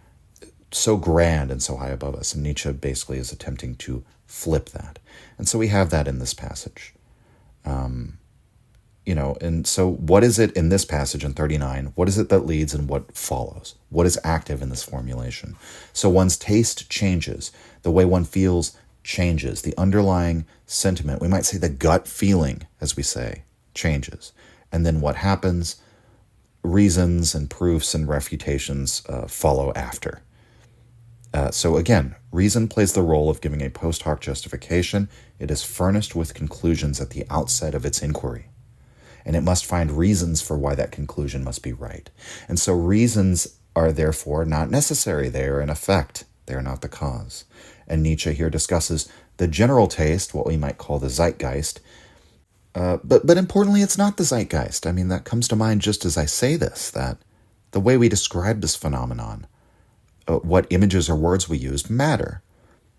so grand and so high above us. And Nietzsche basically is attempting to flip that. And so we have that in this passage. And so what is it in this passage in 39? What is it that leads and what follows? What is active in this formulation? So one's taste changes. The way one feels changes. The underlying sentiment, we might say the gut feeling, as we say, changes. And then what happens? Reasons and proofs and refutations follow after. So again, reason plays the role of giving a post hoc justification. It is furnished with conclusions at the outset of its inquiry. And it must find reasons for why that conclusion must be right. And so reasons are therefore not necessary. They are an effect. They are not the cause. And Nietzsche here discusses the general taste, what we might call the zeitgeist. But importantly, it's not the zeitgeist. I mean, that comes to mind just as I say this, that the way we describe this phenomenon, what images or words we use matter.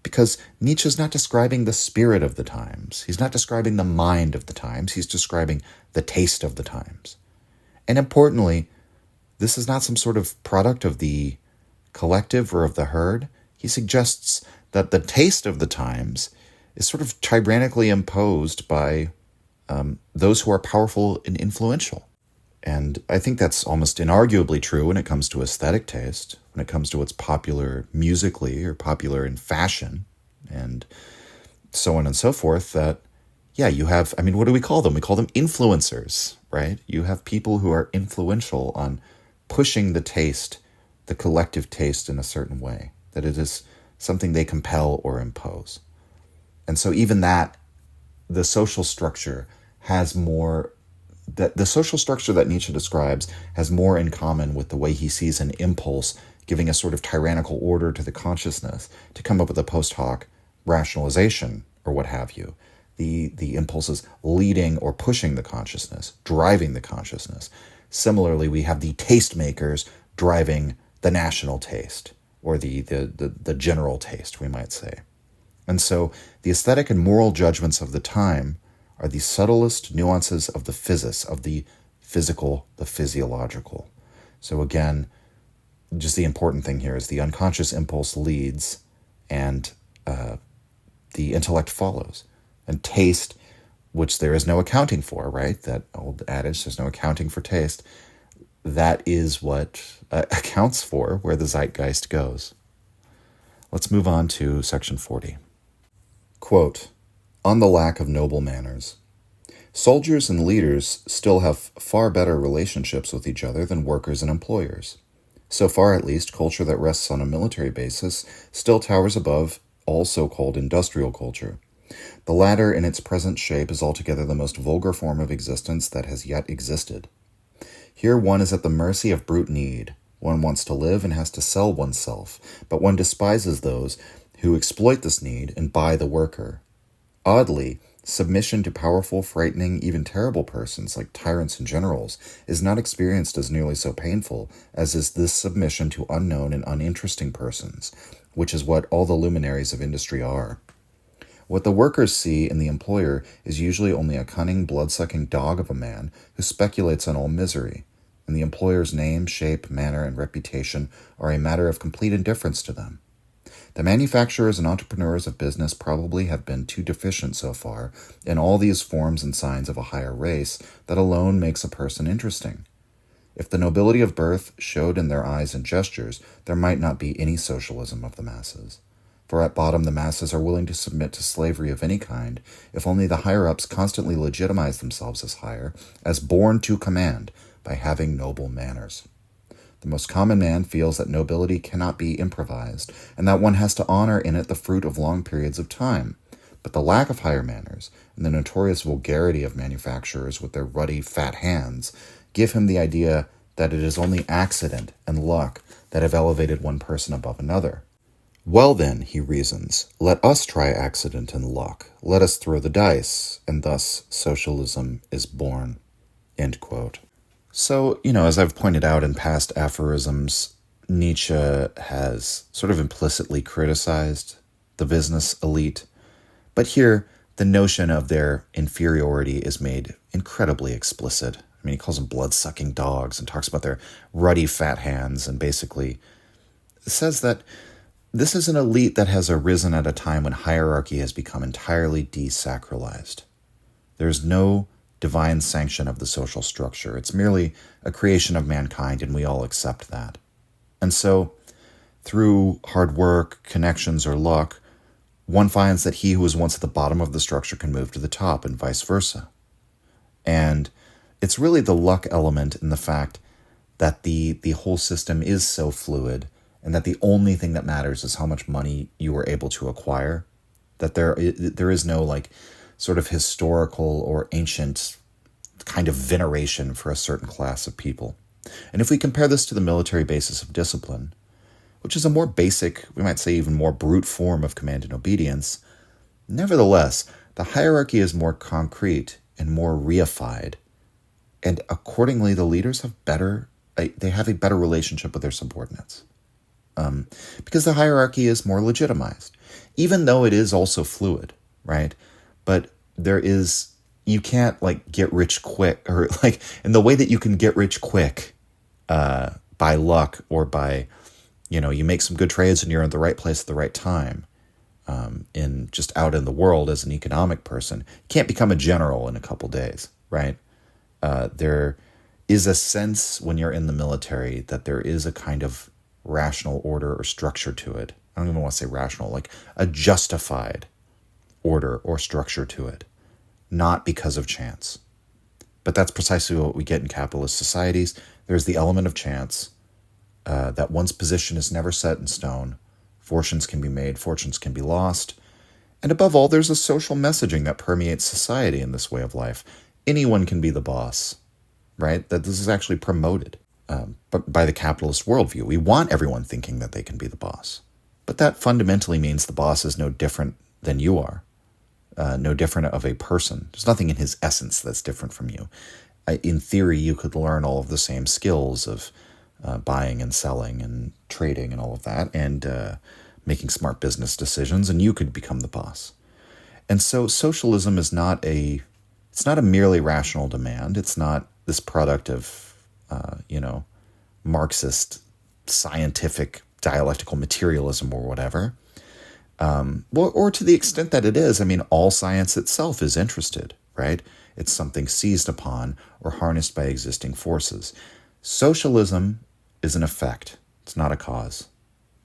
Because Nietzsche's not describing the spirit of the times. He's not describing the mind of the times. He's describing the taste of the times. And importantly, this is not some sort of product of the collective or of the herd. He suggests that the taste of the times is sort of tyrannically imposed by those who are powerful and influential. And I think that's almost inarguably true when it comes to aesthetic taste, when it comes to what's popular musically or popular in fashion and so on and so forth, that, you have, what do we call them? We call them influencers, right? You have people who are influential on pushing the taste, the collective taste in a certain way, that it is something they compel or impose. And so even that, the social structure has more... that the social structure that Nietzsche describes has more in common with the way he sees an impulse giving a sort of tyrannical order to the consciousness to come up with a post hoc rationalization or what have you. The impulses leading or pushing the consciousness, driving the consciousness. Similarly, we have the tastemakers driving the national taste or the general taste, we might say. And so the aesthetic and moral judgments of the time are the subtlest nuances of the physis, of the physical, the physiological. So again, just the important thing here is the unconscious impulse leads and the intellect follows. And taste, which there is no accounting for, right? That old adage, there's no accounting for taste. That is what accounts for where the zeitgeist goes. Let's move on to section 40. Quote, on the lack of noble manners. Soldiers and leaders still have far better relationships with each other than workers and employers. So far, at least, culture that rests on a military basis still towers above all so-called industrial culture. The latter, in its present shape, is altogether the most vulgar form of existence that has yet existed. Here one is at the mercy of brute need. One wants to live and has to sell oneself, but one despises those who exploit this need and buy the worker. Oddly, submission to powerful, frightening, even terrible persons like tyrants and generals is not experienced as nearly so painful as is this submission to unknown and uninteresting persons, which is what all the luminaries of industry are. What the workers see in the employer is usually only a cunning, blood-sucking dog of a man who speculates on all misery, and the employer's name, shape, manner, and reputation are a matter of complete indifference to them. The manufacturers and entrepreneurs of business probably have been too deficient so far in all these forms and signs of a higher race that alone makes a person interesting. If the nobility of birth showed in their eyes and gestures, there might not be any socialism of the masses. For at bottom the masses are willing to submit to slavery of any kind, if only the higher-ups constantly legitimize themselves as higher, as born to command, by having noble manners. The most common man feels that nobility cannot be improvised, and that one has to honor in it the fruit of long periods of time. But the lack of higher manners, and the notorious vulgarity of manufacturers with their ruddy, fat hands, give him the idea that it is only accident and luck that have elevated one person above another. Well then, he reasons, let us try accident and luck. Let us throw the dice, and thus socialism is born. End quote. So, as I've pointed out in past aphorisms, Nietzsche has sort of implicitly criticized the business elite. But here, the notion of their inferiority is made incredibly explicit. I mean, he calls them blood-sucking dogs and talks about their ruddy fat hands and basically says that this is an elite that has arisen at a time when hierarchy has become entirely desacralized. There's no divine sanction of the social structure. It's merely a creation of mankind, and we all accept that. And so, through hard work, connections, or luck, one finds that he who was once at the bottom of the structure can move to the top, and vice versa. And it's really the luck element in the fact that the whole system is so fluid, and that the only thing that matters is how much money you were able to acquire, that there is no sort of historical or ancient kind of veneration for a certain class of people. And if we compare this to the military basis of discipline, which is a more basic, we might say even more brute form of command and obedience, nevertheless, the hierarchy is more concrete and more reified. And accordingly, the leaders have a better relationship with their subordinates. Because the hierarchy is more legitimized, even though it is also fluid, right? But you can't get rich quick, or in the way that you can get rich quick by luck or by, you make some good trades and you're in the right place at the right time. In just out in the world as an economic person, you can't become a general in a couple days, right? There is a sense when you're in the military that there is a kind of rational order or structure to it. I don't even want to say rational, a justified order or structure to it, not because of chance. But that's precisely what we get in capitalist societies. There's the element of chance, that one's position is never set in stone. Fortunes can be made, fortunes can be lost. And above all, there's a social messaging that permeates society in this way of life. Anyone can be the boss, right? That this is actually promoted but by the capitalist worldview. We want everyone thinking that they can be the boss. But that fundamentally means the boss is no different than you are, no different of a person. There's nothing in his essence that's different from you. In theory, you could learn all of the same skills of buying and selling and trading and all of that, and making smart business decisions, and you could become the boss. And so socialism is it's not a merely rational demand. It's not this product of, Marxist scientific dialectical materialism or whatever. Or to the extent that it is, all science itself is interested, right? It's something seized upon or harnessed by existing forces. Socialism is an effect. It's not a cause.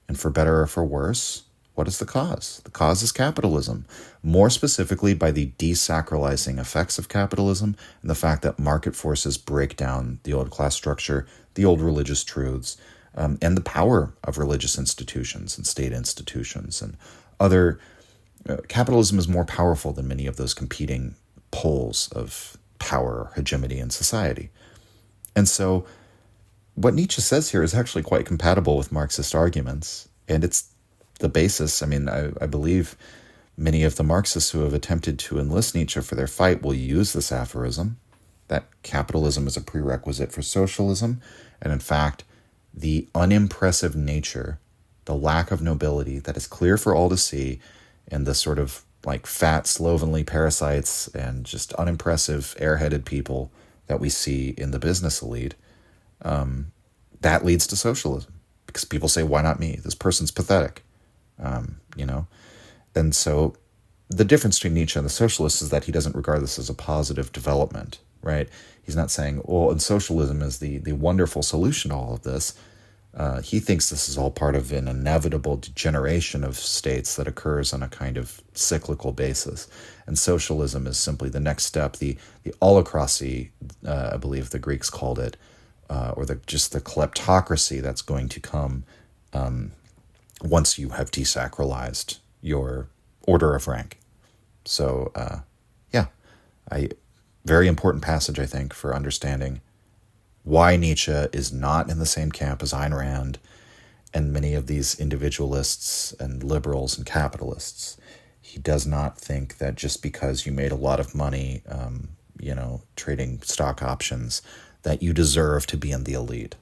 And for better or for worse, what is the cause? The cause is capitalism, more specifically by the desacralizing effects of capitalism and the fact that market forces break down the old class structure, the old religious truths, and the power of religious institutions and state institutions and other. Capitalism is more powerful than many of those competing poles of power or hegemony in society. And so what Nietzsche says here is actually quite compatible with Marxist arguments, and it's the basis. I believe many of the Marxists who have attempted to enlist Nietzsche for their fight will use this aphorism, that capitalism is a prerequisite for socialism, and in fact, the unimpressive nature, the lack of nobility that is clear for all to see, and the sort of like fat, slovenly parasites and just unimpressive, airheaded people that we see in the business elite, that leads to socialism. Because people say, why not me? This person's pathetic. And so the difference between Nietzsche and the socialists is that he doesn't regard this as a positive development, right? He's not saying, and socialism is the wonderful solution to all of this. He thinks this is all part of an inevitable degeneration of states that occurs on a kind of cyclical basis. And socialism is simply the next step, the holacracy, I believe the Greeks called it, or just the kleptocracy that's going to come once you have desacralized your order of rank. So, very important passage, I think, for understanding why Nietzsche is not in the same camp as Ayn Rand and many of these individualists and liberals and capitalists. He does not think that just because you made a lot of money, trading stock options, that you deserve to be in the elite.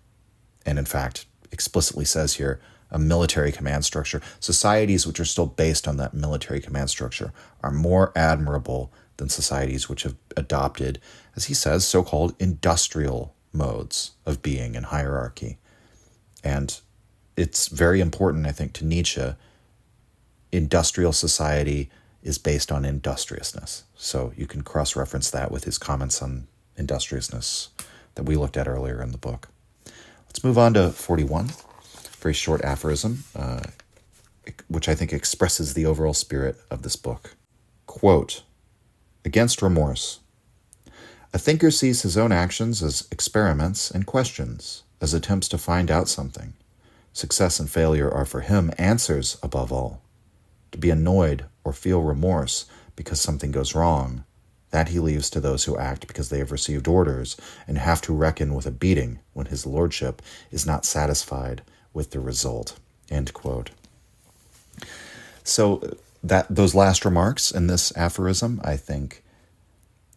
And in fact, explicitly says here, a military command structure. Societies which are still based on that military command structure are more admirable than societies which have adopted, as he says, so-called industrial modes of being and hierarchy. And it's very important, I think, to Nietzsche. Industrial society is based on industriousness. So you can cross-reference that with his comments on industriousness that we looked at earlier in the book. Let's move on to 41, very short aphorism, which I think expresses the overall spirit of this book. Quote, "Against remorse. A thinker sees his own actions as experiments and questions, as attempts to find out something. Success and failure are for him answers above all. To be annoyed or feel remorse because something goes wrong, that he leaves to those who act because they have received orders and have to reckon with a beating when his lordship is not satisfied with the result." End quote. So those last remarks in this aphorism, I think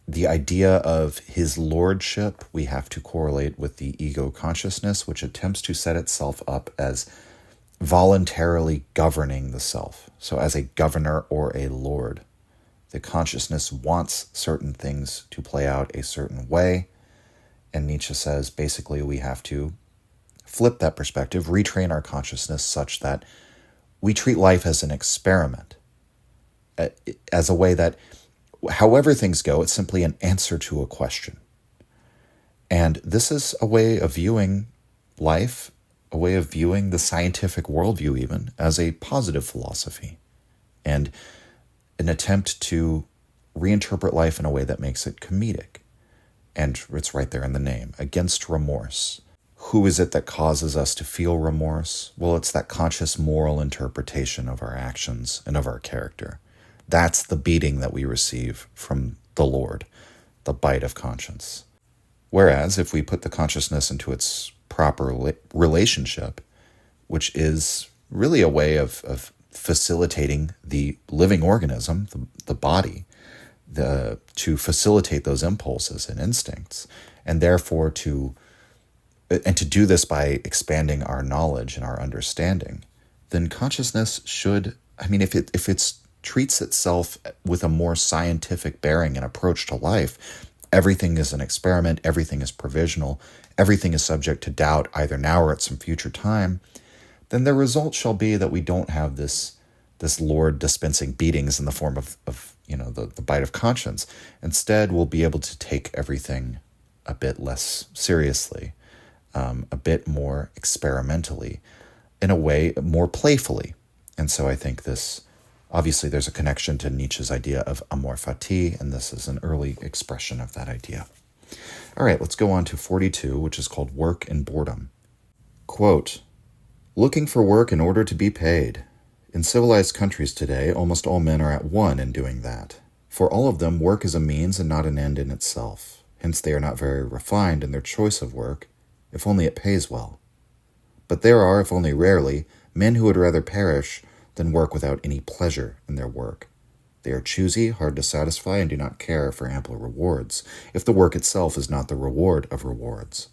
the idea of his lordship we have to correlate with the ego consciousness, which attempts to set itself up as voluntarily governing the self. So as a governor or a lord, the consciousness wants certain things to play out a certain way. And Nietzsche says basically we have to flip that perspective, retrain our consciousness such that we treat life as an experiment, as a way that however things go, it's simply an answer to a question. And this is a way of viewing life, a way of viewing the scientific worldview even, as a positive philosophy, and an attempt to reinterpret life in a way that makes it comedic. And it's right there in the name, against remorse. Who is it that causes us to feel remorse? Well, it's that conscious moral interpretation of our actions and of our character. That's the beating that we receive from the Lord, the bite of conscience. Whereas if we put the consciousness into its proper relationship, which is really a way of facilitating the living organism, the body, to facilitate those impulses and instincts, and therefore to do this by expanding our knowledge and our understanding, then consciousness should, if it treats itself with a more scientific bearing and approach to life, everything is an experiment, everything is provisional, everything is subject to doubt either now or at some future time, then the result shall be that we don't have this Lord dispensing beatings in the form of the bite of conscience. Instead, we'll be able to take everything a bit less seriously, a bit more experimentally, in a way more playfully. And so I think obviously there's a connection to Nietzsche's idea of amor fati, and this is an early expression of that idea. All right, let's go on to 42, which is called Work and Boredom. Quote, looking for work in order to be paid. In civilized countries today, almost all men are at one in doing that. For all of them, work is a means and not an end in itself. Hence they are not very refined in their choice of work, if only it pays well. But there are, if only rarely, men who would rather perish than work without any pleasure in their work. They are choosy, hard to satisfy, and do not care for ample rewards, if the work itself is not the reward of rewards.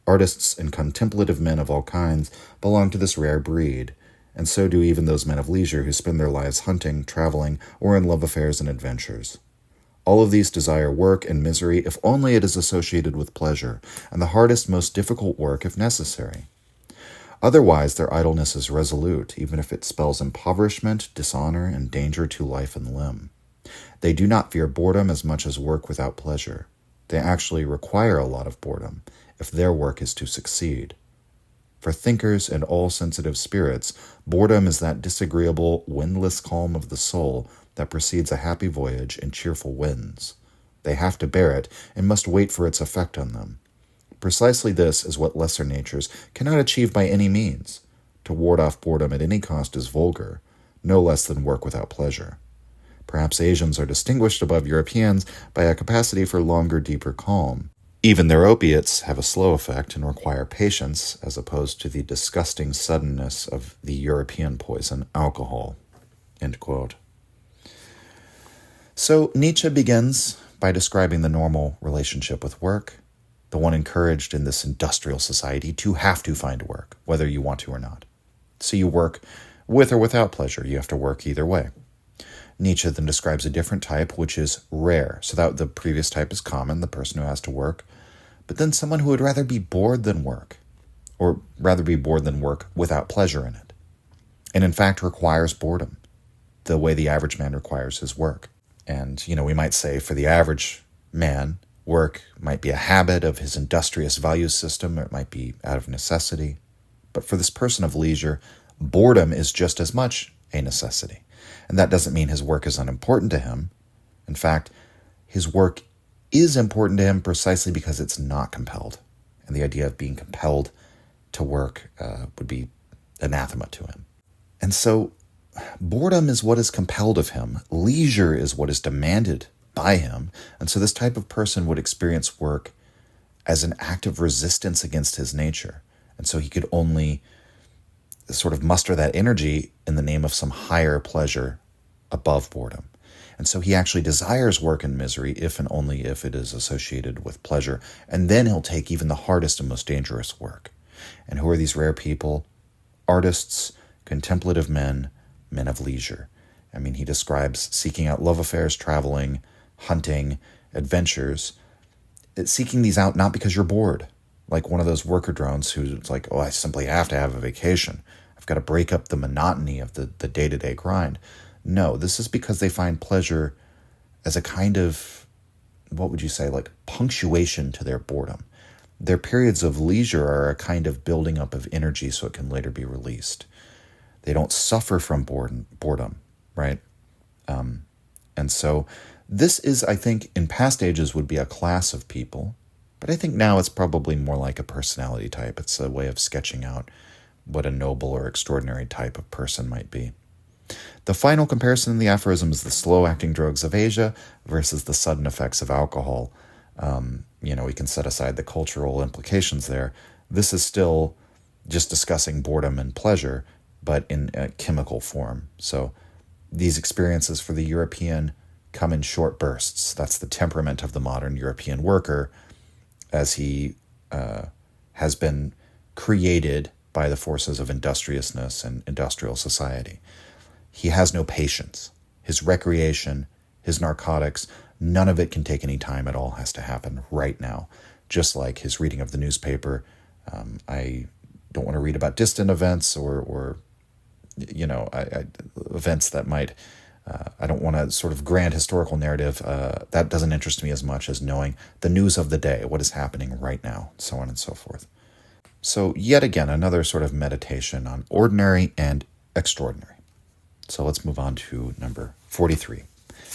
Artists and contemplative men of all kinds belong to this rare breed, and so do even those men of leisure who spend their lives hunting, traveling, or in love affairs and adventures. All of these desire work and misery if only it is associated with pleasure, and the hardest, most difficult work if necessary. Otherwise, their idleness is resolute, even if it spells impoverishment, dishonor, and danger to life and limb. They do not fear boredom as much as work without pleasure. They actually require a lot of boredom if their work is to succeed. For thinkers and all sensitive spirits, boredom is that disagreeable, windless calm of the soul that precedes a happy voyage in cheerful winds. They have to bear it and must wait for its effect on them. Precisely this is what lesser natures cannot achieve by any means. To ward off boredom at any cost is vulgar, no less than work without pleasure. Perhaps Asians are distinguished above Europeans by a capacity for longer, deeper calm. Even their opiates have a slow effect and require patience, as opposed to the disgusting suddenness of the European poison, alcohol. End quote. So Nietzsche begins by describing the normal relationship with work, the one encouraged in this industrial society to have to find work, whether you want to or not. So you work with or without pleasure. You have to work either way. Nietzsche then describes a different type, which is rare. So that the previous type is common, the person who has to work. But then someone who would rather be bored than work, or rather be bored than work without pleasure in it. And in fact requires boredom, the way the average man requires his work. And, we might say for the average man, work might be a habit of his industrious value system, or it might be out of necessity. But for this person of leisure, boredom is just as much a necessity. And that doesn't mean his work is unimportant to him. In fact, his work is important to him precisely because it's not compelled. And the idea of being compelled to work would be anathema to him. And so boredom is what is compelled of him. Leisure is what is demanded by him. And so this type of person would experience work as an act of resistance against his nature. And so he could only sort of muster that energy in the name of some higher pleasure above boredom. And so he actually desires work and misery if and only if it is associated with pleasure. And then he'll take even the hardest and most dangerous work. And who are these rare people? Artists, contemplative men, men of leisure. He describes seeking out love affairs, traveling, hunting, adventures, seeking these out not because you're bored, like one of those worker drones who's like, I simply have to have a vacation. I've got to break up the monotony of the day-to-day grind. No, this is because they find pleasure as a kind of, what would you say, like punctuation to their boredom. Their periods of leisure are a kind of building up of energy so it can later be released. They don't suffer from boredom, right? And so this is, I think, in past ages would be a class of people, but I think now it's probably more like a personality type. It's a way of sketching out what a noble or extraordinary type of person might be. The final comparison in the aphorism is the slow-acting drugs of Asia versus the sudden effects of alcohol. We can set aside the cultural implications there. This is still just discussing boredom and pleasure, but in a chemical form. So these experiences for the European come in short bursts. That's the temperament of the modern European worker, as he has been created by the forces of industriousness and industrial society. He has no patience. His recreation, his narcotics, none of it can take any time. It all has to happen right now. Just like his reading of the newspaper. I don't want to read about distant events or events that might, I don't want a sort of grand historical narrative. That doesn't interest me as much as knowing the news of the day, what is happening right now, so on and so forth. So yet again, another sort of meditation on ordinary and extraordinary. So let's move on to number 43,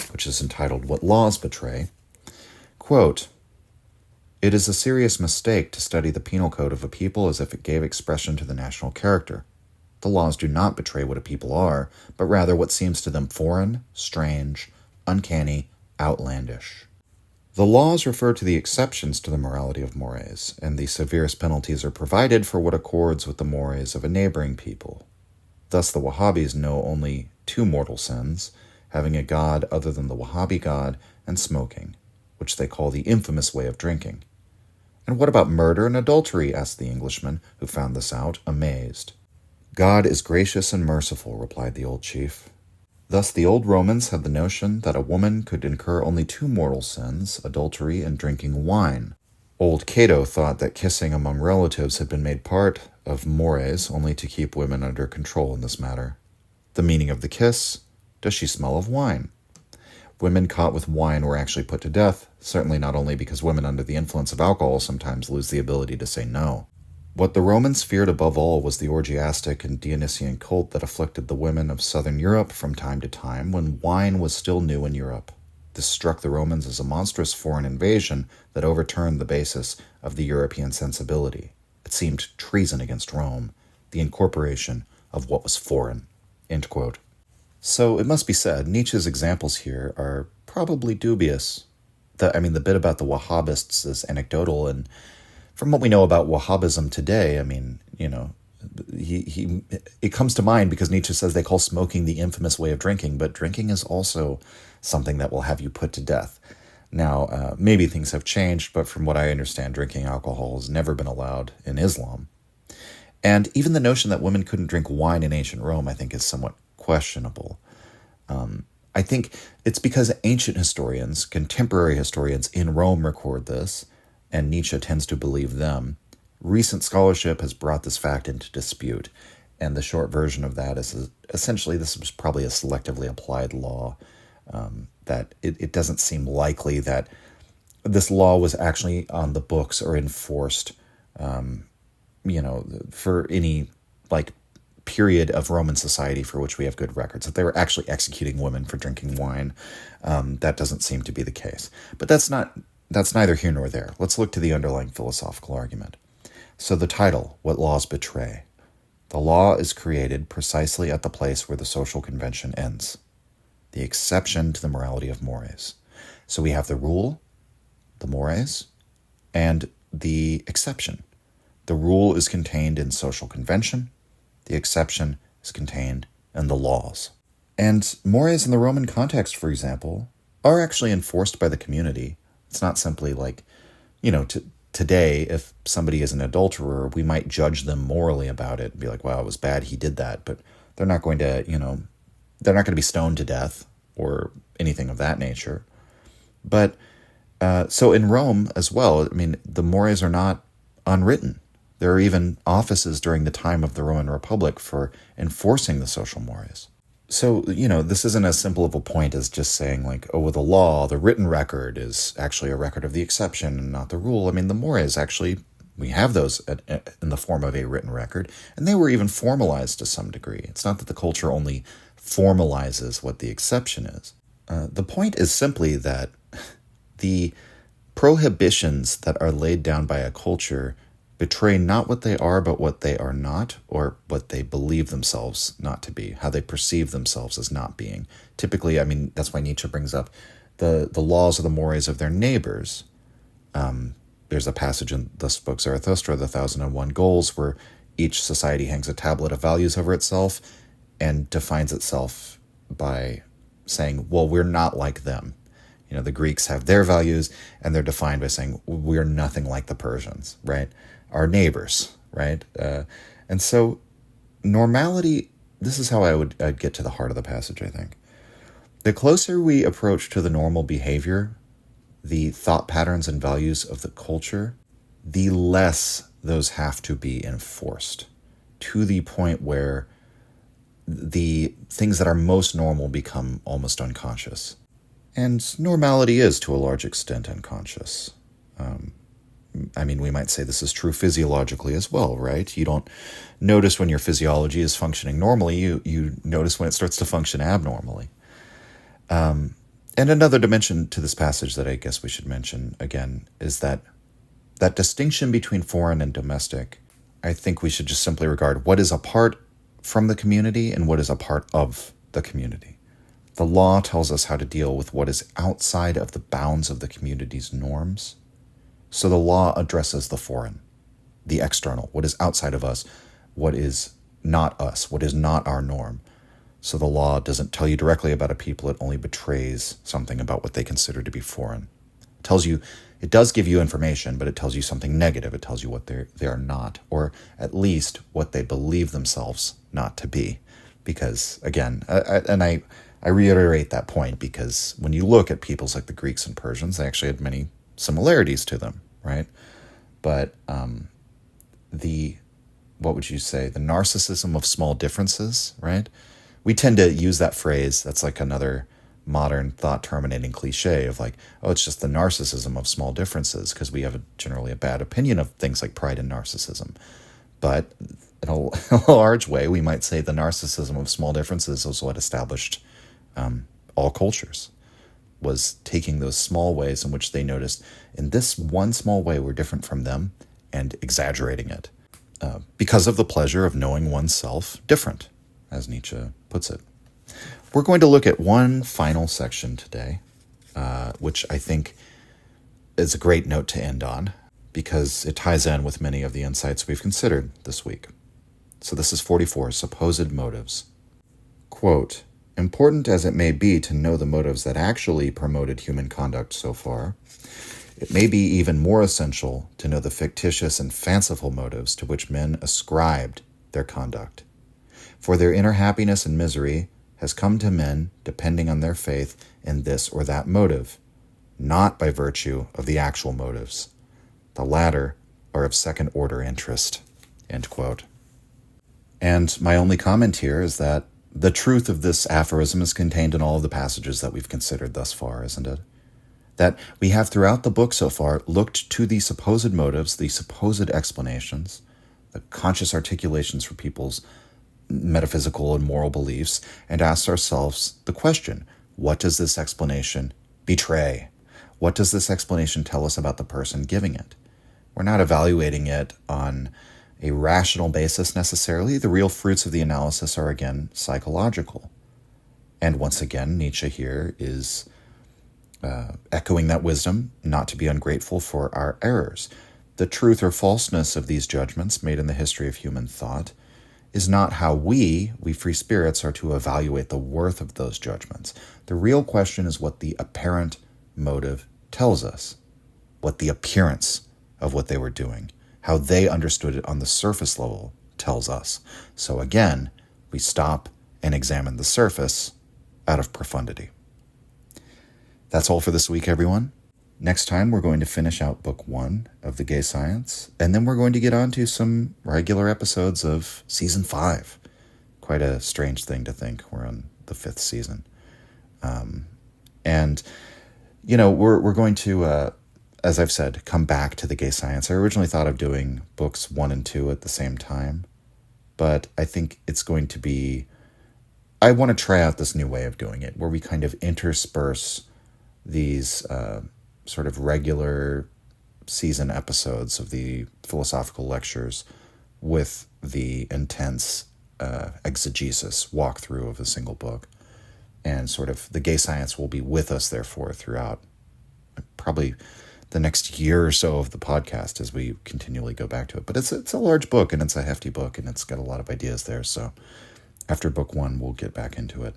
which is entitled What Laws Betray. Quote, "It is a serious mistake to study the penal code of a people as if it gave expression to the national character. The laws do not betray what a people are, but rather what seems to them foreign, strange, uncanny, outlandish. The laws refer to the exceptions to the morality of mores, and the severest penalties are provided for what accords with the mores of a neighboring people. Thus the Wahhabis know only two mortal sins, having a god other than the Wahhabi god, and smoking, which they call the infamous way of drinking. And what about murder and adultery?" asked the Englishman, who found this out, amazed. "God is gracious and merciful," replied the old chief. Thus the old Romans had the notion that a woman could incur only two mortal sins, adultery and drinking wine. Old Cato thought that kissing among relatives had been made part of mores only to keep women under control in this matter. The meaning of the kiss: does she smell of wine? Women caught with wine were actually put to death, certainly not only because women under the influence of alcohol sometimes lose the ability to say no. What the Romans feared above all was the orgiastic and Dionysian cult that afflicted the women of southern Europe from time to time when wine was still new in Europe. This struck the Romans as a monstrous foreign invasion that overturned the basis of the European sensibility. It seemed treason against Rome, the incorporation of what was foreign." End quote. So it must be said, Nietzsche's examples here are probably dubious. The bit about the Wahhabists is anecdotal, and from what we know about Wahhabism today, it comes to mind because Nietzsche says they call smoking the infamous way of drinking, but drinking is also something that will have you put to death. Now, maybe things have changed, but from what I understand, drinking alcohol has never been allowed in Islam. And even the notion that women couldn't drink wine in ancient Rome, I think, is somewhat questionable. I think it's because ancient historians, contemporary historians in Rome record this, and Nietzsche tends to believe them. Recent scholarship has brought this fact into dispute, and the short version of that is essentially this was probably a selectively applied law, that it doesn't seem likely that this law was actually on the books or enforced, for any, period of Roman society for which we have good records, that they were actually executing women for drinking wine. That doesn't seem to be the case. But that's neither here nor there. Let's look to the underlying philosophical argument. So the title, What Laws Betray? The law is created precisely at the place where the social convention ends, the exception to the morality of mores. So we have the rule, the mores, and the exception. The rule is contained in social convention. The exception is contained in the laws. And mores in the Roman context, for example, are actually enforced by the community. It's not simply today, if somebody is an adulterer, we might judge them morally about it and be like, wow, it was bad he did that. But they're not going to, they're not going to be stoned to death or anything of that nature. But so in Rome as well, the mores are not unwritten. There are even offices during the time of the Roman Republic for enforcing the social mores. So, this isn't as simple of a point as just saying the law, the written record is actually a record of the exception and not the rule. The mores actually, we have those in the form of a written record, and they were even formalized to some degree. It's not that the culture only formalizes what the exception is. The point is simply that the prohibitions that are laid down by a culture betray not what they are, but what they are not, or what they believe themselves not to be, how they perceive themselves as not being. Typically, that's why Nietzsche brings up the laws or the mores of their neighbors. There's a passage in the book Zarathustra, The 1001 Goals, where each society hangs a tablet of values over itself and defines itself by saying, well, we're not like them. The Greeks have their values, and they're defined by saying, we're nothing like the Persians, right? Our neighbors, right? And so normality, this is how I'd get to the heart of the passage, I think. The closer we approach to the normal behavior, the thought patterns and values of the culture, the less those have to be enforced, to the point where the things that are most normal become almost unconscious. And normality is, to a large extent, unconscious. We might say this is true physiologically as well, right? You don't notice when your physiology is functioning normally. You notice when it starts to function abnormally. And another dimension to this passage that I guess we should mention again is that distinction between foreign and domestic. I think we should just simply regard what is apart from the community and what is a part of the community. The law tells us how to deal with what is outside of the bounds of the community's norms. So the law addresses the foreign, the external, what is outside of us, what is not us, what is not our norm. So the law doesn't tell you directly about a people, it only betrays something about what they consider to be foreign. It does give you information, but it tells you something negative. It tells you what they are not, or at least what they believe themselves not to be. Because, again, I reiterate that point because when you look at peoples like the Greeks and Persians, they actually had many similarities to them, right? But what would you say, the narcissism of small differences, right? We tend to use that phrase. That's like another modern thought-terminating cliche of like, oh, it's just the narcissism of small differences, because we have generally a bad opinion of things like pride and narcissism. But in a large way, we might say the narcissism of small differences is what established all cultures, was taking those small ways in which they noticed in this one small way we're different from them and exaggerating it because of the pleasure of knowing oneself different, as Nietzsche puts it. We're going to look at one final section today, which I think is a great note to end on because it ties in with many of the insights we've considered this week. So this is 44, Supposed Motives. Quote, important as it may be to know the motives that actually promoted human conduct so far, it may be even more essential to know the fictitious and fanciful motives to which men ascribed their conduct. For their inner happiness and misery has come to men depending on their faith in this or that motive, not by virtue of the actual motives. The latter are of second-order interest." End quote. And my only comment here is that the truth of this aphorism is contained in all of the passages that we've considered thus far, isn't it? That we have throughout the book so far looked to the supposed motives, the supposed explanations, the conscious articulations for people's metaphysical and moral beliefs, and asked ourselves the question, what does this explanation betray? What does this explanation tell us about the person giving it? We're not evaluating it on a rational basis necessarily. The real fruits of the analysis are, again, psychological. And once again, Nietzsche here is echoing that wisdom, not to be ungrateful for our errors. The truth or falseness of these judgments made in the history of human thought is not how we free spirits, are to evaluate the worth of those judgments. The real question is what the apparent motive tells us, what the appearance of what they were doing, how they understood it on the surface level tells us. So again, we stop and examine the surface out of profundity. That's all for this week, everyone. Next time, we're going to finish out book 1 of The Gay Science, and then we're going to get on to some regular episodes of season 5. Quite a strange thing to think. We're on the 5th season. We're going to, as I've said, come back to The Gay Science. I originally thought of doing books 1 and 2 at the same time, but I think it's going to be, I want to try out this new way of doing it, where we kind of intersperse these sort of regular season episodes of the philosophical lectures with the intense exegesis walkthrough of a single book. And sort of The Gay Science will be with us, therefore, throughout probably the next year or so of the podcast as we continually go back to it. But it's a large book, and it's a hefty book, and it's got a lot of ideas there. So after book 1, we'll get back into it.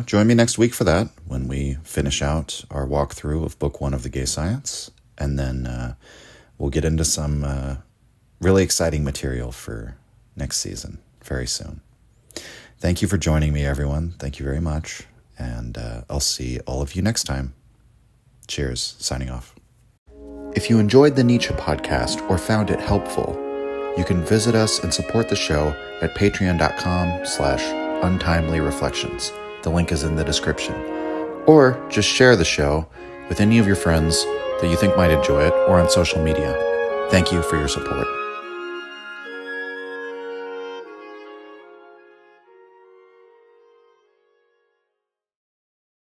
Join me next week for that, when we finish out our walkthrough of book 1 of The Gay Science. And then we'll get into some really exciting material for next season very soon. Thank you for joining me, everyone. Thank you very much. And I'll see all of you next time. Cheers. Signing off. If you enjoyed the Nietzsche podcast or found it helpful, you can visit us and support the show at patreon.com/untimelyreflections. The link is in the description. Or just share the show with any of your friends that you think might enjoy it or on social media. Thank you for your support.